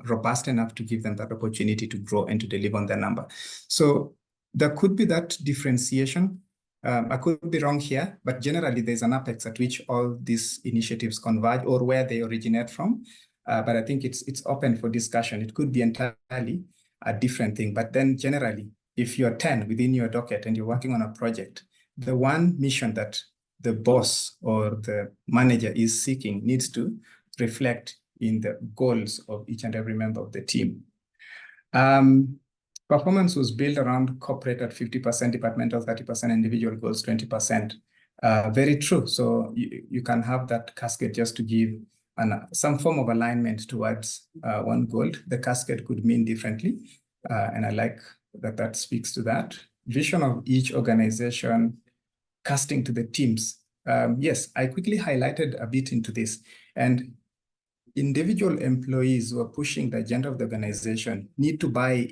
robust enough to give them that opportunity to grow and to deliver on their number. So there could be that differentiation. I could be wrong here, but generally there's an apex at which all these initiatives converge, or where they originate from. But I think it's open for discussion. It could be entirely a different thing. But then generally, if you're 10 within your docket and you're working on a project, the one mission that the boss or the manager is seeking needs to reflect in the goals of each and every member of the team. Performance was built around corporate at 50%, departmental 30%, individual goals 20%. Very true. So you can have that cascade just to give some form of alignment towards one goal. The cascade could mean differently, and I like that speaks to that. Vision of each organization, casting to the teams. Yes, I quickly highlighted a bit into this. And individual employees who are pushing the agenda of the organization need to buy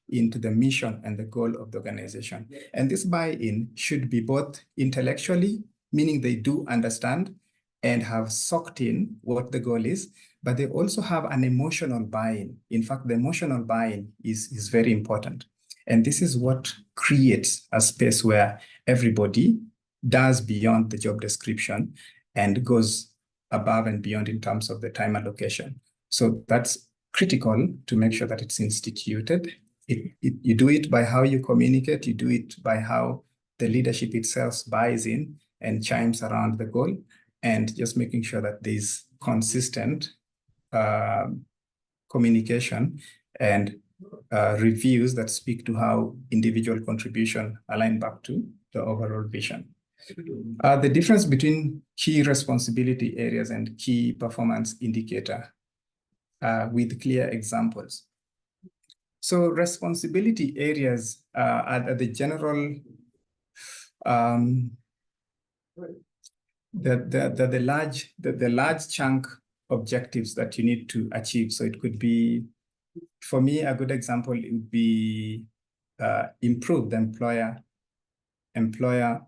into the mission and the goal of the organization. And this buy-in should be both intellectually, meaning they do understand and have soaked in what the goal is, but they also have an emotional buy-in. In fact, the emotional buy-in is very important. And this is what creates a space where everybody does beyond the job description and goes above and beyond in terms of the time allocation. So that's critical to make sure that it's instituted. You do it by how you communicate, you do it by how the leadership itself buys in and chimes around the goal, and just making sure that there's consistent communication and reviews that speak to how individual contribution align back to the overall vision. The difference between key responsibility areas and key performance indicator with clear examples. So responsibility areas are the general, the large chunk objectives that you need to achieve. So it could be, for me, a good example would be improve the employer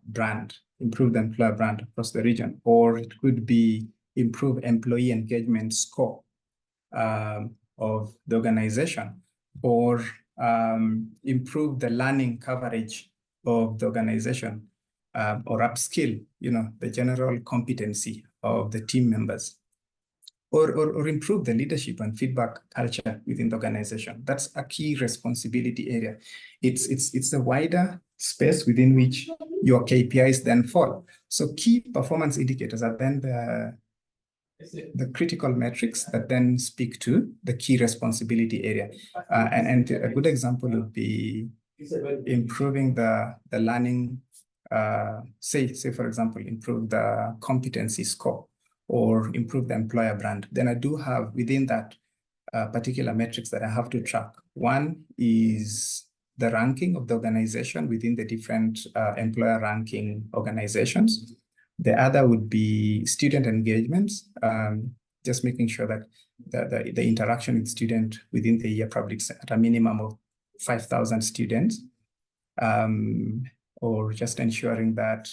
brand across the region, or it could be improve employee engagement score of the organization, or improve the learning coverage of the organization, or upskill, the general competency of the team members, or improve the leadership and feedback culture within the organization. That's a key responsibility area. It's the wider space within which your KPIs then fall. So key performance indicators are then the critical metrics that then speak to the key responsibility area. And a good example would be improving the learning say for example, improve the competency score or improve the employer brand, then I do have within that particular metrics that I have to track. One is the ranking of the organization within the different employer ranking organizations. The other would be student engagements, just making sure that the interaction with student within the year probably at a minimum of 5,000 students, or just ensuring that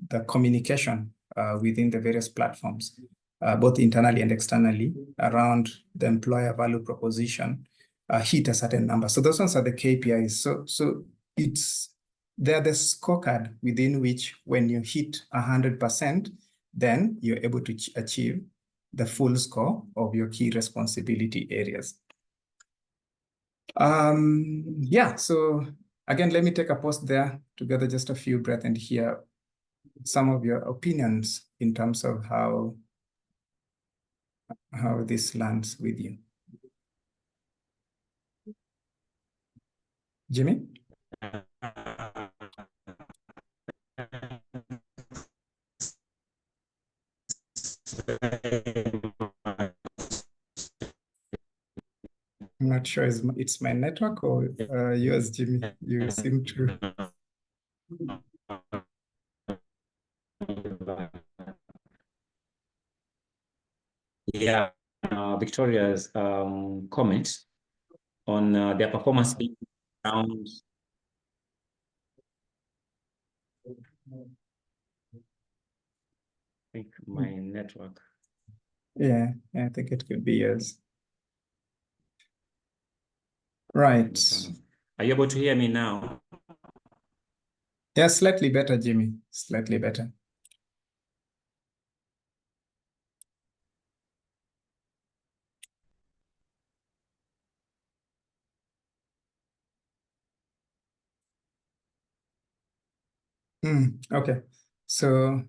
the communication within the various platforms, both internally and externally, around the employer value proposition hit a certain number. So those ones are the KPIs. So they're the scorecard within which when you hit 100%, then you're able to achieve the full score of your key responsibility areas. Yeah, so again, let me take a pause there to gather just a few breaths and hear some of your opinions in terms of how this lands with you. Jimmy? I'm not sure it's my network or yours, Jimmy. You seem to. Yeah, Victoria's comment on their performance being around. I think my network. Yeah, I think it could be yours. Right. Are you able to hear me now? Yeah, slightly better, Jimmy. Slightly better. Okay. So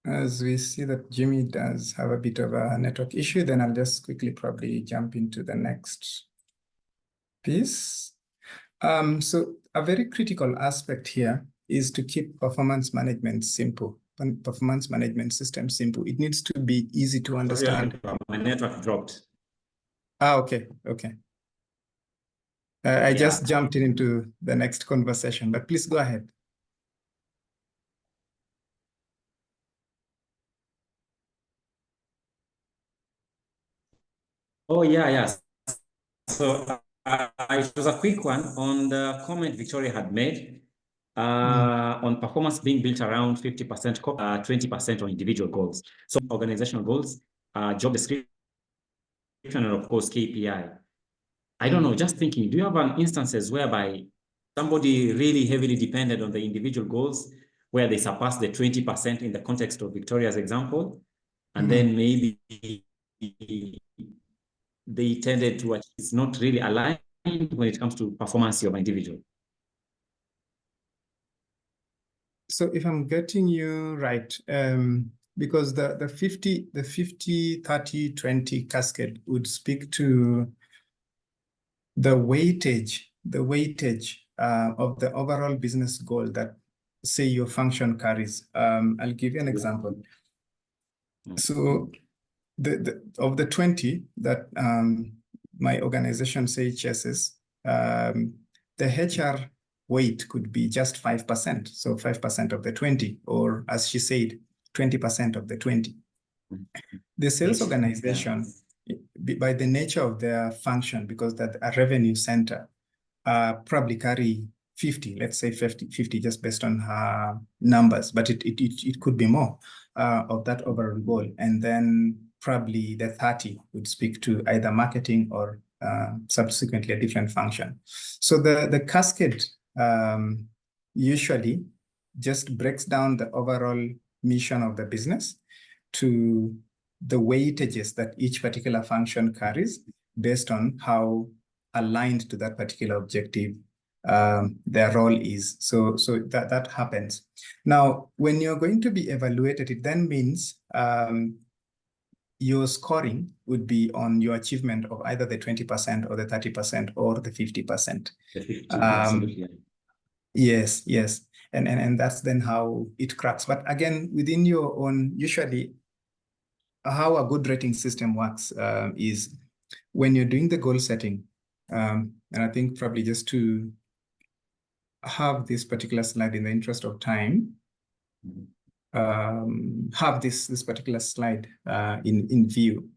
as we see that Jimmy does have a bit of a network issue, then I'll just quickly probably jump into the next piece. So a very critical aspect here is to keep performance management simple, and performance management system simple. It needs to be easy to understand. My network dropped. Okay. I just jumped into the next conversation, but please go ahead. Oh, yeah. So it was a quick one on the comment Victoria had made on performance being built around 50%, 20% on individual goals. So organizational goals, job description, and of course, KPI. I don't know, just thinking, do you have instances whereby somebody really heavily depended on the individual goals where they surpassed the 20% in the context of Victoria's example, and then maybe they tended to it's not really aligned when it comes to performance of an individual? So if I'm getting you right, because the 50, 30, 20 cascade would speak to the weightage of the overall business goal that, say, your function carries. I'll give you an example. So of the 20 that my organization, say, chases, the HR weight could be just 5%. So 5% of the 20, or as she said, 20% of the 20. The sales organization, by the nature of their function, because that a revenue center, probably carry 50, let's say 50 just based on her numbers, but it could be more of that overall goal. And then probably the 30 would speak to either marketing or subsequently a different function. So the cascade usually just breaks down the overall mission of the business to the weightages that each particular function carries based on how aligned to that particular objective their role is. So that happens. Now, when you're going to be evaluated, it then means your scoring would be on your achievement of either the 20% or the 30% or the 50%. The 50, absolutely. Yes, yes. And that's then how it cracks. But again, within your own, usually how a good rating system works is when you're doing the goal setting, and I think probably just to have this particular slide in the interest of time, have this particular slide in view.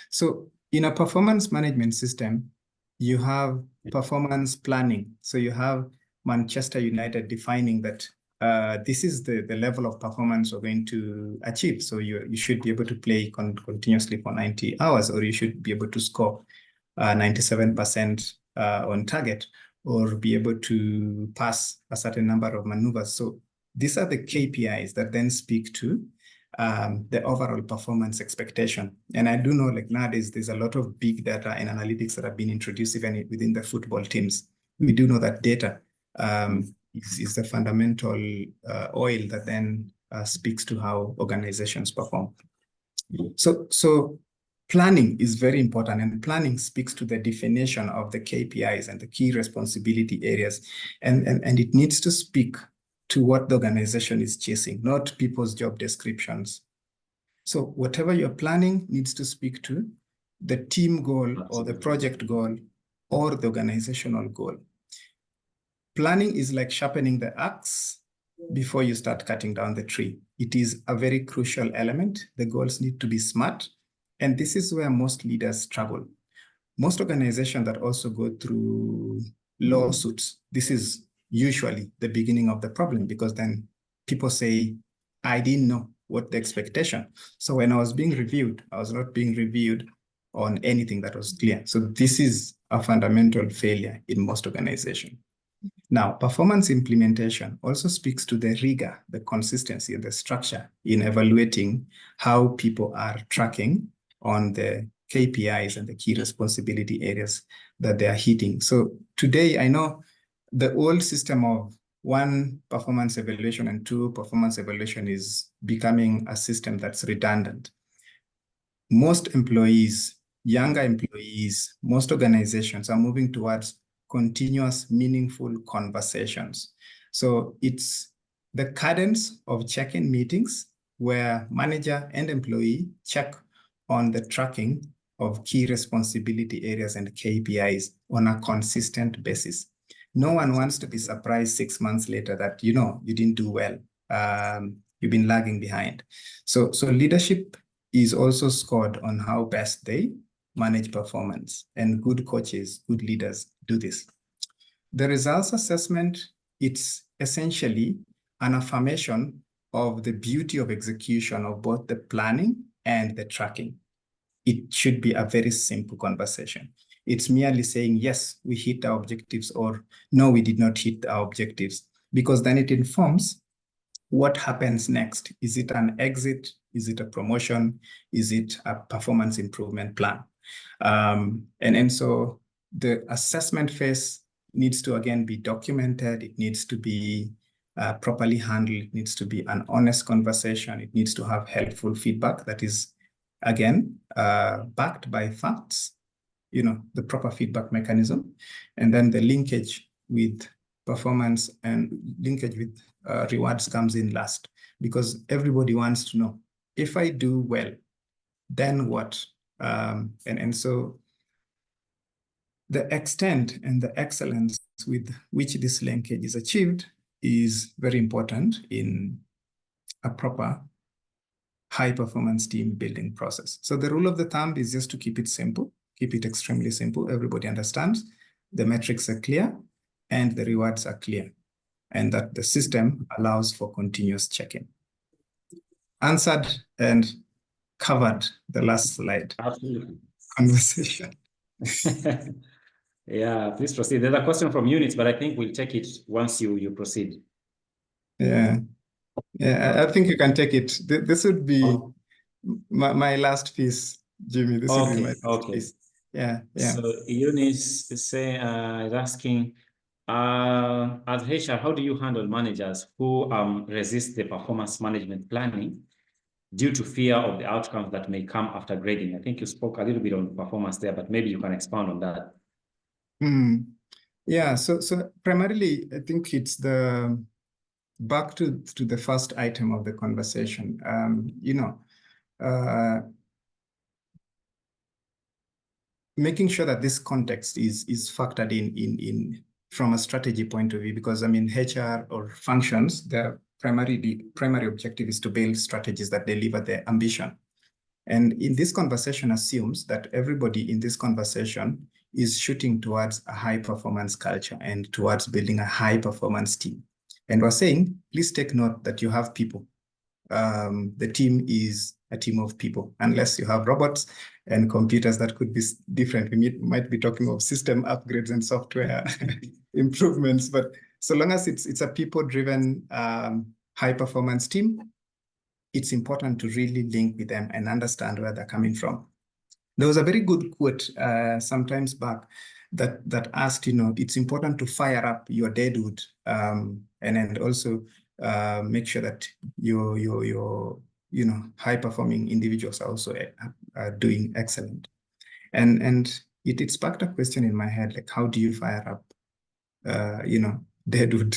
So in a performance management system, you have performance planning. So you have Manchester United defining that this is the level of performance we're going to achieve. So you should be able to play continuously for 90 hours, or you should be able to score 97% on target, or be able to pass a certain number of maneuvers. So these are the KPIs that then speak to the overall performance expectation. And I do know, like nowadays, there's a lot of big data and analytics that have been introduced even within the football teams. We do know that data is the fundamental oil that then speaks to how organizations perform. So planning is very important, and planning speaks to the definition of the KPIs and the key responsibility areas. And it needs to speak to what the organization is chasing, not people's job descriptions. So whatever you're planning needs to speak to the team goal or the project goal or the organizational goal. Planning is like sharpening the axe before you start cutting down the tree. It is a very crucial element. The goals need to be smart. And this is where most leaders struggle. Most organizations that also go through lawsuits, this is usually the beginning of the problem, because then people say, I didn't know what the expectation. So when I was being reviewed, I was not being reviewed on anything that was clear. So this is a fundamental failure in most organizations. Now, performance implementation also speaks to the rigor, the consistency, and the structure in evaluating how people are tracking on the KPIs and the key responsibility areas that they are hitting. So today, I know the old system of 1 performance evaluation and 2 performance evaluation is becoming a system that's redundant. Most employees, younger employees, most organizations are moving towards continuous, meaningful conversations. So it's the cadence of check-in meetings where manager and employee check on the tracking of key responsibility areas and KPIs on a consistent basis. No one wants to be surprised 6 months later that, you didn't do well. You've been lagging behind. So leadership is also scored on how best they manage performance, and good coaches, good leaders do this. The results assessment, it's essentially an affirmation of the beauty of execution of both the planning and the tracking. It should be a very simple conversation. It's merely saying, yes, we hit our objectives, or no, we did not hit our objectives, because then it informs what happens next. Is it an exit? Is it a promotion? Is it a performance improvement plan? And so the assessment phase needs to, again, be documented. It needs to be properly handled. It needs to be an honest conversation. It needs to have helpful feedback that is, again, backed by facts, the proper feedback mechanism, and then the linkage with performance and linkage with rewards comes in last, because everybody wants to know, if I do well, then what? And so the extent and the excellence with which this linkage is achieved is very important in a proper high-performance team building process. So the rule of the thumb is just to keep it simple, keep it extremely simple. Everybody understands, the metrics are clear, and the rewards are clear, and that the system allows for continuous check-in. Answered and covered the last slide. Absolutely. Conversation. Yeah, please proceed. There's a question from Units, but I think we'll take it once you proceed. Yeah, I think you can take it. This would be my last piece, Jimmy. This would be my last piece. Yeah. So Eunice is asking, as HR, how do you handle managers who resist the performance management planning due to fear of the outcomes that may come after grading? I think you spoke a little bit on performance there, but maybe you can expand on that. Yeah, so primarily, I think it's the back to the first item of the conversation. Making sure that this context is factored in from a strategy point of view, because I mean HR or functions, their primary objective is to build strategies that deliver their ambition. And in this conversation assumes that everybody in this conversation is shooting towards a high performance culture and towards building a high performance team. And we're saying, please take note that you have people. The team is a team of people, unless you have robots and computers. That could be different. We might be talking of system upgrades and software improvements, but so long as it's a people-driven high performance team, it's important to really link with them and understand where they're coming from. There was a very good quote sometimes back that asked, it's important to fire up your deadwood and also make sure that your high performing individuals are also doing excellent. And it sparked a question in my head, like, how do you fire up deadwood?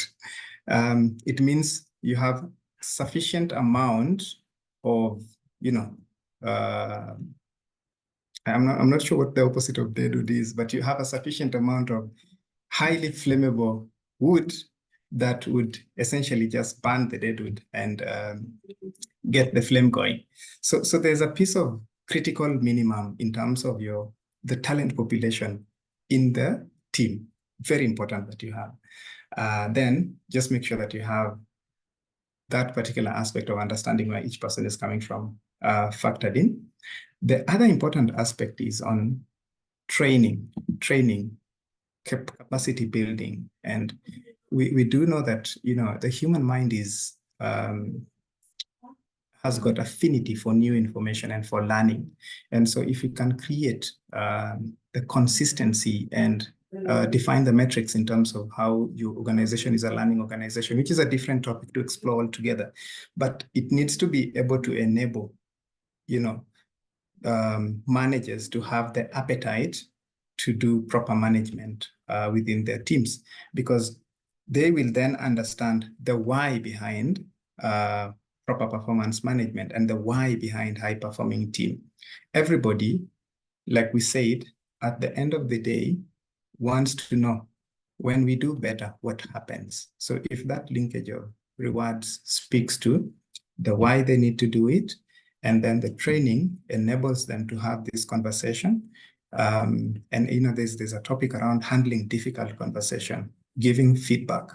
It means you have sufficient amount of I'm not sure what the opposite of deadwood is, but you have a sufficient amount of highly flammable wood that would essentially just burn the deadwood and get the flame going. So there's a piece of critical minimum in terms of the talent population in the team. Very important that you have. Then just make sure that you have that particular aspect of understanding where each person is coming from factored in. The other important aspect is on training, capacity building. And we do know that, the human mind has got affinity for new information and for learning. And so if you can create the consistency and define the metrics in terms of how your organization is a learning organization, which is a different topic to explore altogether, but it needs to be able to enable, managers to have the appetite to do proper management within their teams, because they will then understand the why behind proper performance management and the why behind high performing team. Everybody, like we said, at the end of the day, wants to know when we do better, what happens. So if that linkage of rewards speaks to the why they need to do it, and then the training enables them to have this conversation. And there's a topic around handling difficult conversation, giving feedback,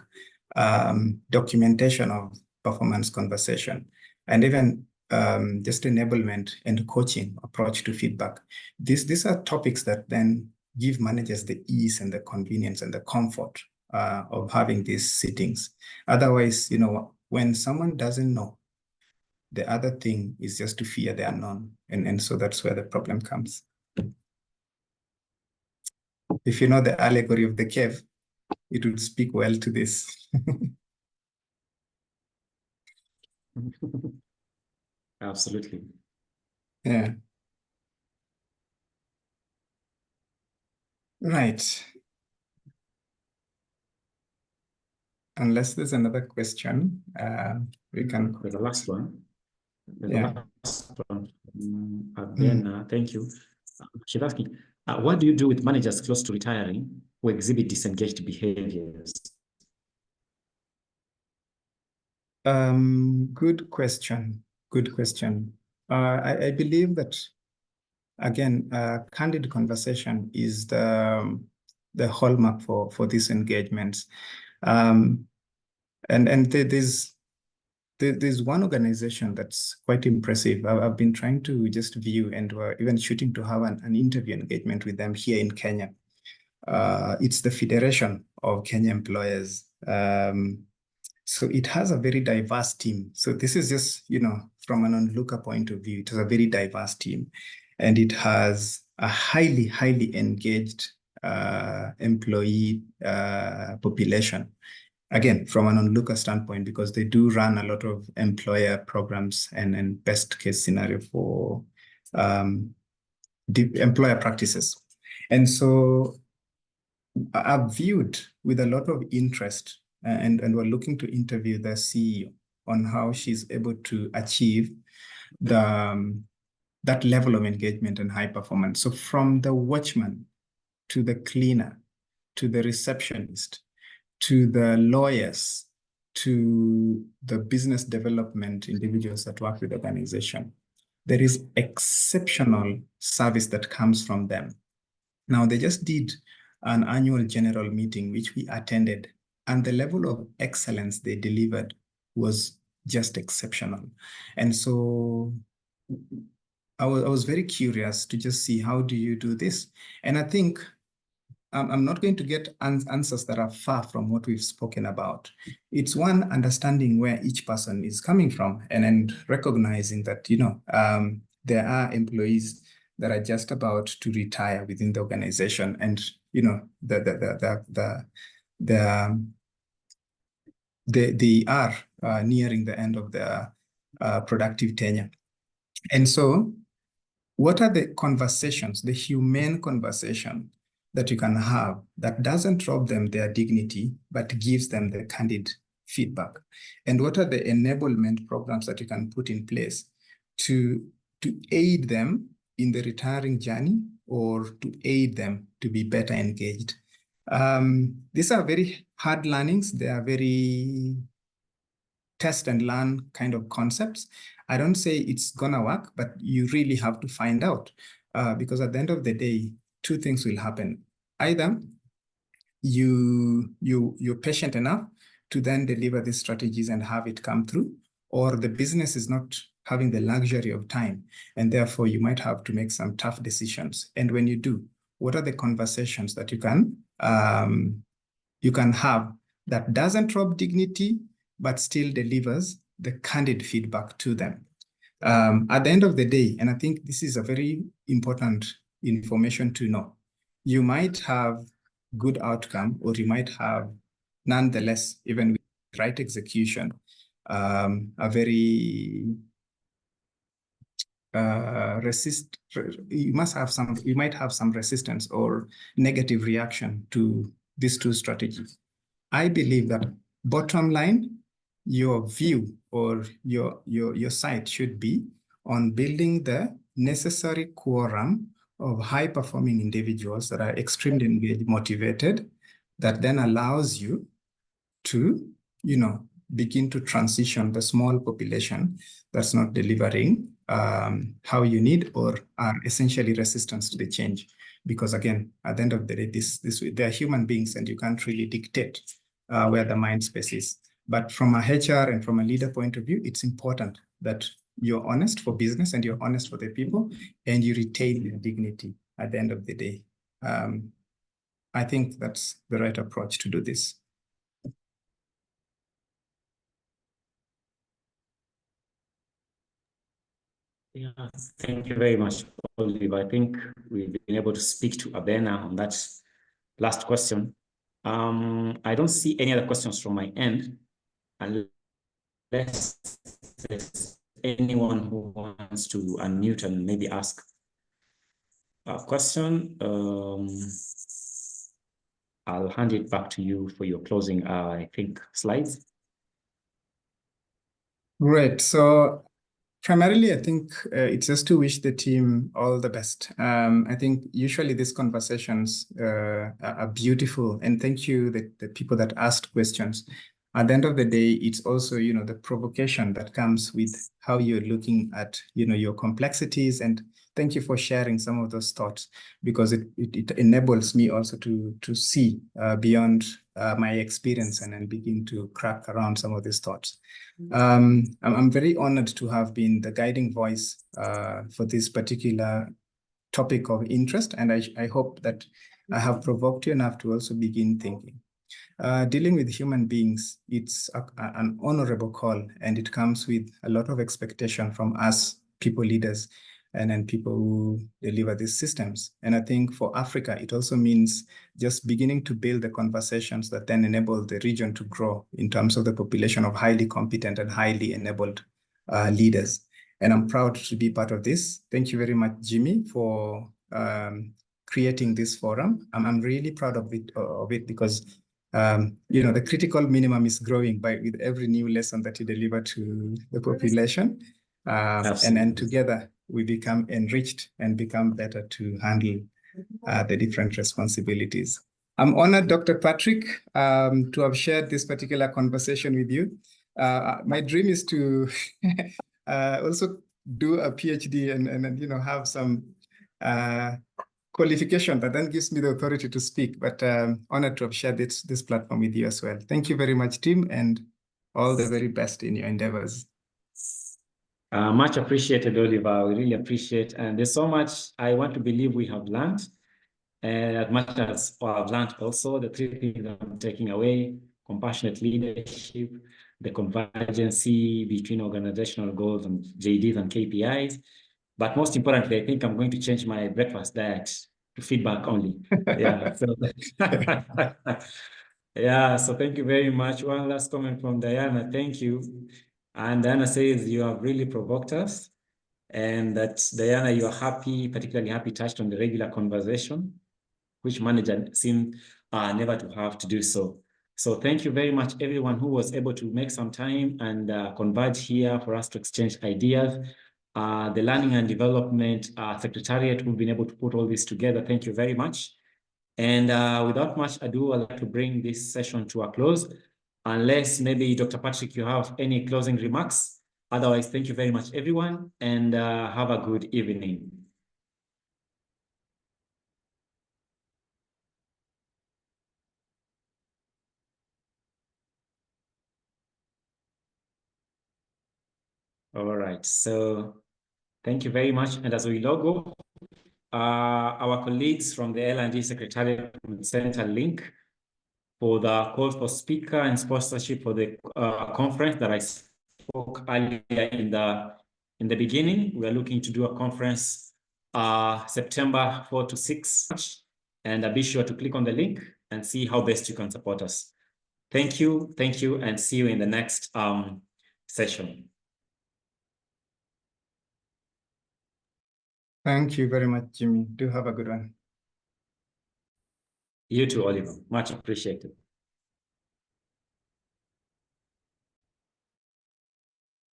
documentation of performance conversation, and even just enablement and coaching approach to feedback. These are topics that then give managers the ease and the convenience and the comfort of having these sittings. Otherwise, when someone doesn't know, the other thing is just to fear the unknown. And so that's where the problem comes. If you know the allegory of the cave, it would speak well to this. Absolutely. Yeah. Right. Unless there's another question, we can. There's the last one. Yeah. Again, thank you. She's asking, what do you do with managers close to retiring who exhibit disengaged behaviors? Good question. Good question. I believe that, again, candid conversation is the hallmark for these engagements. And there's one organization that's quite impressive. I've been trying to just view, and we're even shooting to have an interview engagement with them here in Kenya. It's the Federation of Kenya Employers. So it has a very diverse team. So this is just, from an onlooker point of view, it has a very diverse team. And it has a highly, highly engaged employee population. Again, from an onlooker standpoint, because they do run a lot of employer programs and best case scenario for employer practices. And so are viewed with a lot of interest, and we're looking to interview the CEO on how she's able to achieve that level of engagement and high performance. So from the watchman to the cleaner, to the receptionist, to the lawyers, to the business development individuals that work with the organization, there is exceptional service that comes from them. Now, they just did an annual general meeting, which we attended, and the level of excellence they delivered was just exceptional. And so I was very curious to just see, how do you do this? And I think I'm not going to get answers that are far from what we've spoken about. It's one, understanding where each person is coming from, and then recognizing that, there are employees that are just about to retire within the organization, and they are nearing the end of their productive tenure. And so, what are the conversations, the humane conversation that you can have that doesn't rob them their dignity, but gives them the candid feedback? And what are the enablement programs that you can put in place to aid them in the retiring journey, or to aid them to be better engaged? These are very hard learnings. They are very test and learn kind of concepts. I don't say it's gonna work, but you really have to find out, because at the end of the day, two things will happen. Either you're patient enough to then deliver these strategies and have it come through, or the business is not having the luxury of time, and therefore you might have to make some tough decisions. And when you do, what are the conversations that you can have that doesn't rob dignity, but still delivers the candid feedback to them? At the end of the day, and I think this is a very important information to know, you might have good outcome, or you might have, nonetheless, even with right execution, a very you might have some resistance or negative reaction to these two strategies. I believe that bottom line, your view or your site should be on building the necessary quorum of high-performing individuals that are extremely engaged, motivated, that then allows you to, begin to transition the small population that's not delivering how you need, or are essentially resistant to the change. Because again, at the end of the day, they're human beings, and you can't really dictate where the mind space is. But from a HR and from a leader point of view, it's important that you're honest for business, and you're honest for the people, and you retain your dignity at the end of the day. I think that's the right approach to do this. Yeah, thank you very much, Olive. I think we've been able to speak to Abena on that last question. I don't see any other questions from my end, unless there's anyone who wants to unmute and maybe ask a question. I'll hand it back to you for your closing, I think, slides. Great. So primarily, I think it's just to wish the team all the best. I think usually these conversations are beautiful, and thank you the people that asked questions. At the end of the day, it's also, the provocation that comes with how you're looking at, your complexities. And thank you for sharing some of those thoughts, because it enables me also to see beyond my experience, and then begin to crack around some of these thoughts. I'm very honored to have been the guiding voice for this particular topic of interest, and I hope that I have provoked you enough to also begin thinking. Dealing with human beings, it's an honorable call, and it comes with a lot of expectation from us people leaders, and then people who deliver these systems. And I think for Africa, it also means just beginning to build the conversations that then enable the region to grow in terms of the population of highly competent and highly enabled leaders. And I'm proud to be part of this. Thank you very much, Jimmy, for creating this forum. I'm really proud of it because the critical minimum is growing with every new lesson that you deliver to the population. And together we become enriched and become better to handle the different responsibilities. I'm honored, Dr. Patrick, to have shared this particular conversation with you. My dream is to also do a PhD and have some qualification that then gives me the authority to speak, but honored to have shared this platform with you as well. Thank you very much, Tim, and all the very best in your endeavors. Much appreciated, Oliver. We really appreciate, and there's so much I want to believe we have learned, and as much as I've learned also, the three things I'm taking away: compassionate leadership, the convergency between organizational goals and JDs and KPIs. But most importantly, I think I'm going to change my breakfast diet to feedback only. Yeah. So, yeah. So thank you very much. One last comment from Diana. Thank you. And Diana says you have really provoked us, and that Diana, you are happy, particularly happy, touched on the regular conversation, which manager seemed never to have to do so. So thank you very much, everyone who was able to make some time and converge here for us to exchange ideas. The Learning and Development Secretariat who've been able to put all this together. Thank you very much. And without much ado, I'd like to bring this session to a close, unless maybe Dr. Patrick, you have any closing remarks. Otherwise, thank you very much, everyone, and have a good evening. All right, so thank you very much. And as we log off, our colleagues from the L&D Secretariat will send a link for the call for speaker and sponsorship for the conference that I spoke earlier in the beginning. We are looking to do a conference September 4 to 6, and be sure to click on the link and see how best you can support us. Thank you, and see you in the next session. Thank you very much, Jimmy. Do have a good one. You too, Oliver. Much appreciated.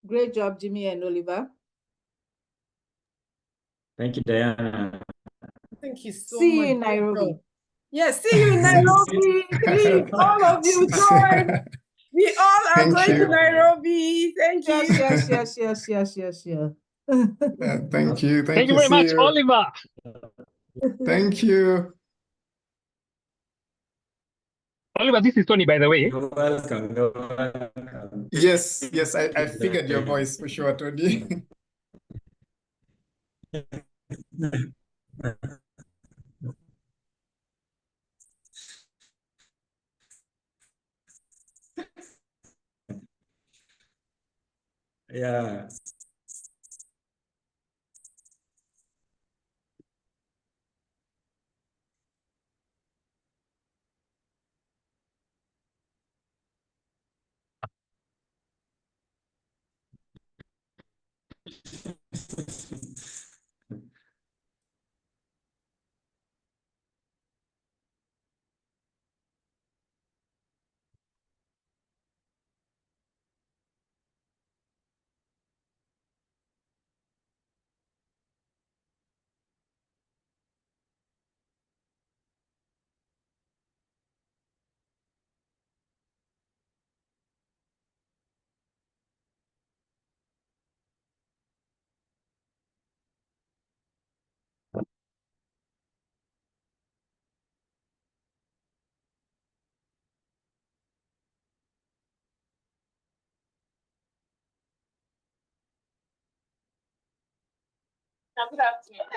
Great job, Jimmy and Oliver. Thank you, Diana. Thank you so much. See you in Nairobi. Yes, see you in Nairobi. Please, all of you join. We all are going to Nairobi. Thank you. Yes. Thank you. Thank you very much, Oliver. Thank you. Oliver, this is Tony, by the way. You're welcome. You're welcome. Yes, I figured your voice for sure, Tony. Yeah.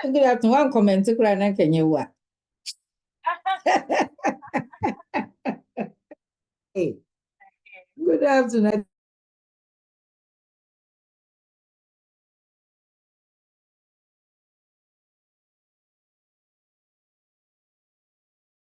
Good afternoon. One comment to Krana Kenya. Hey. Good afternoon.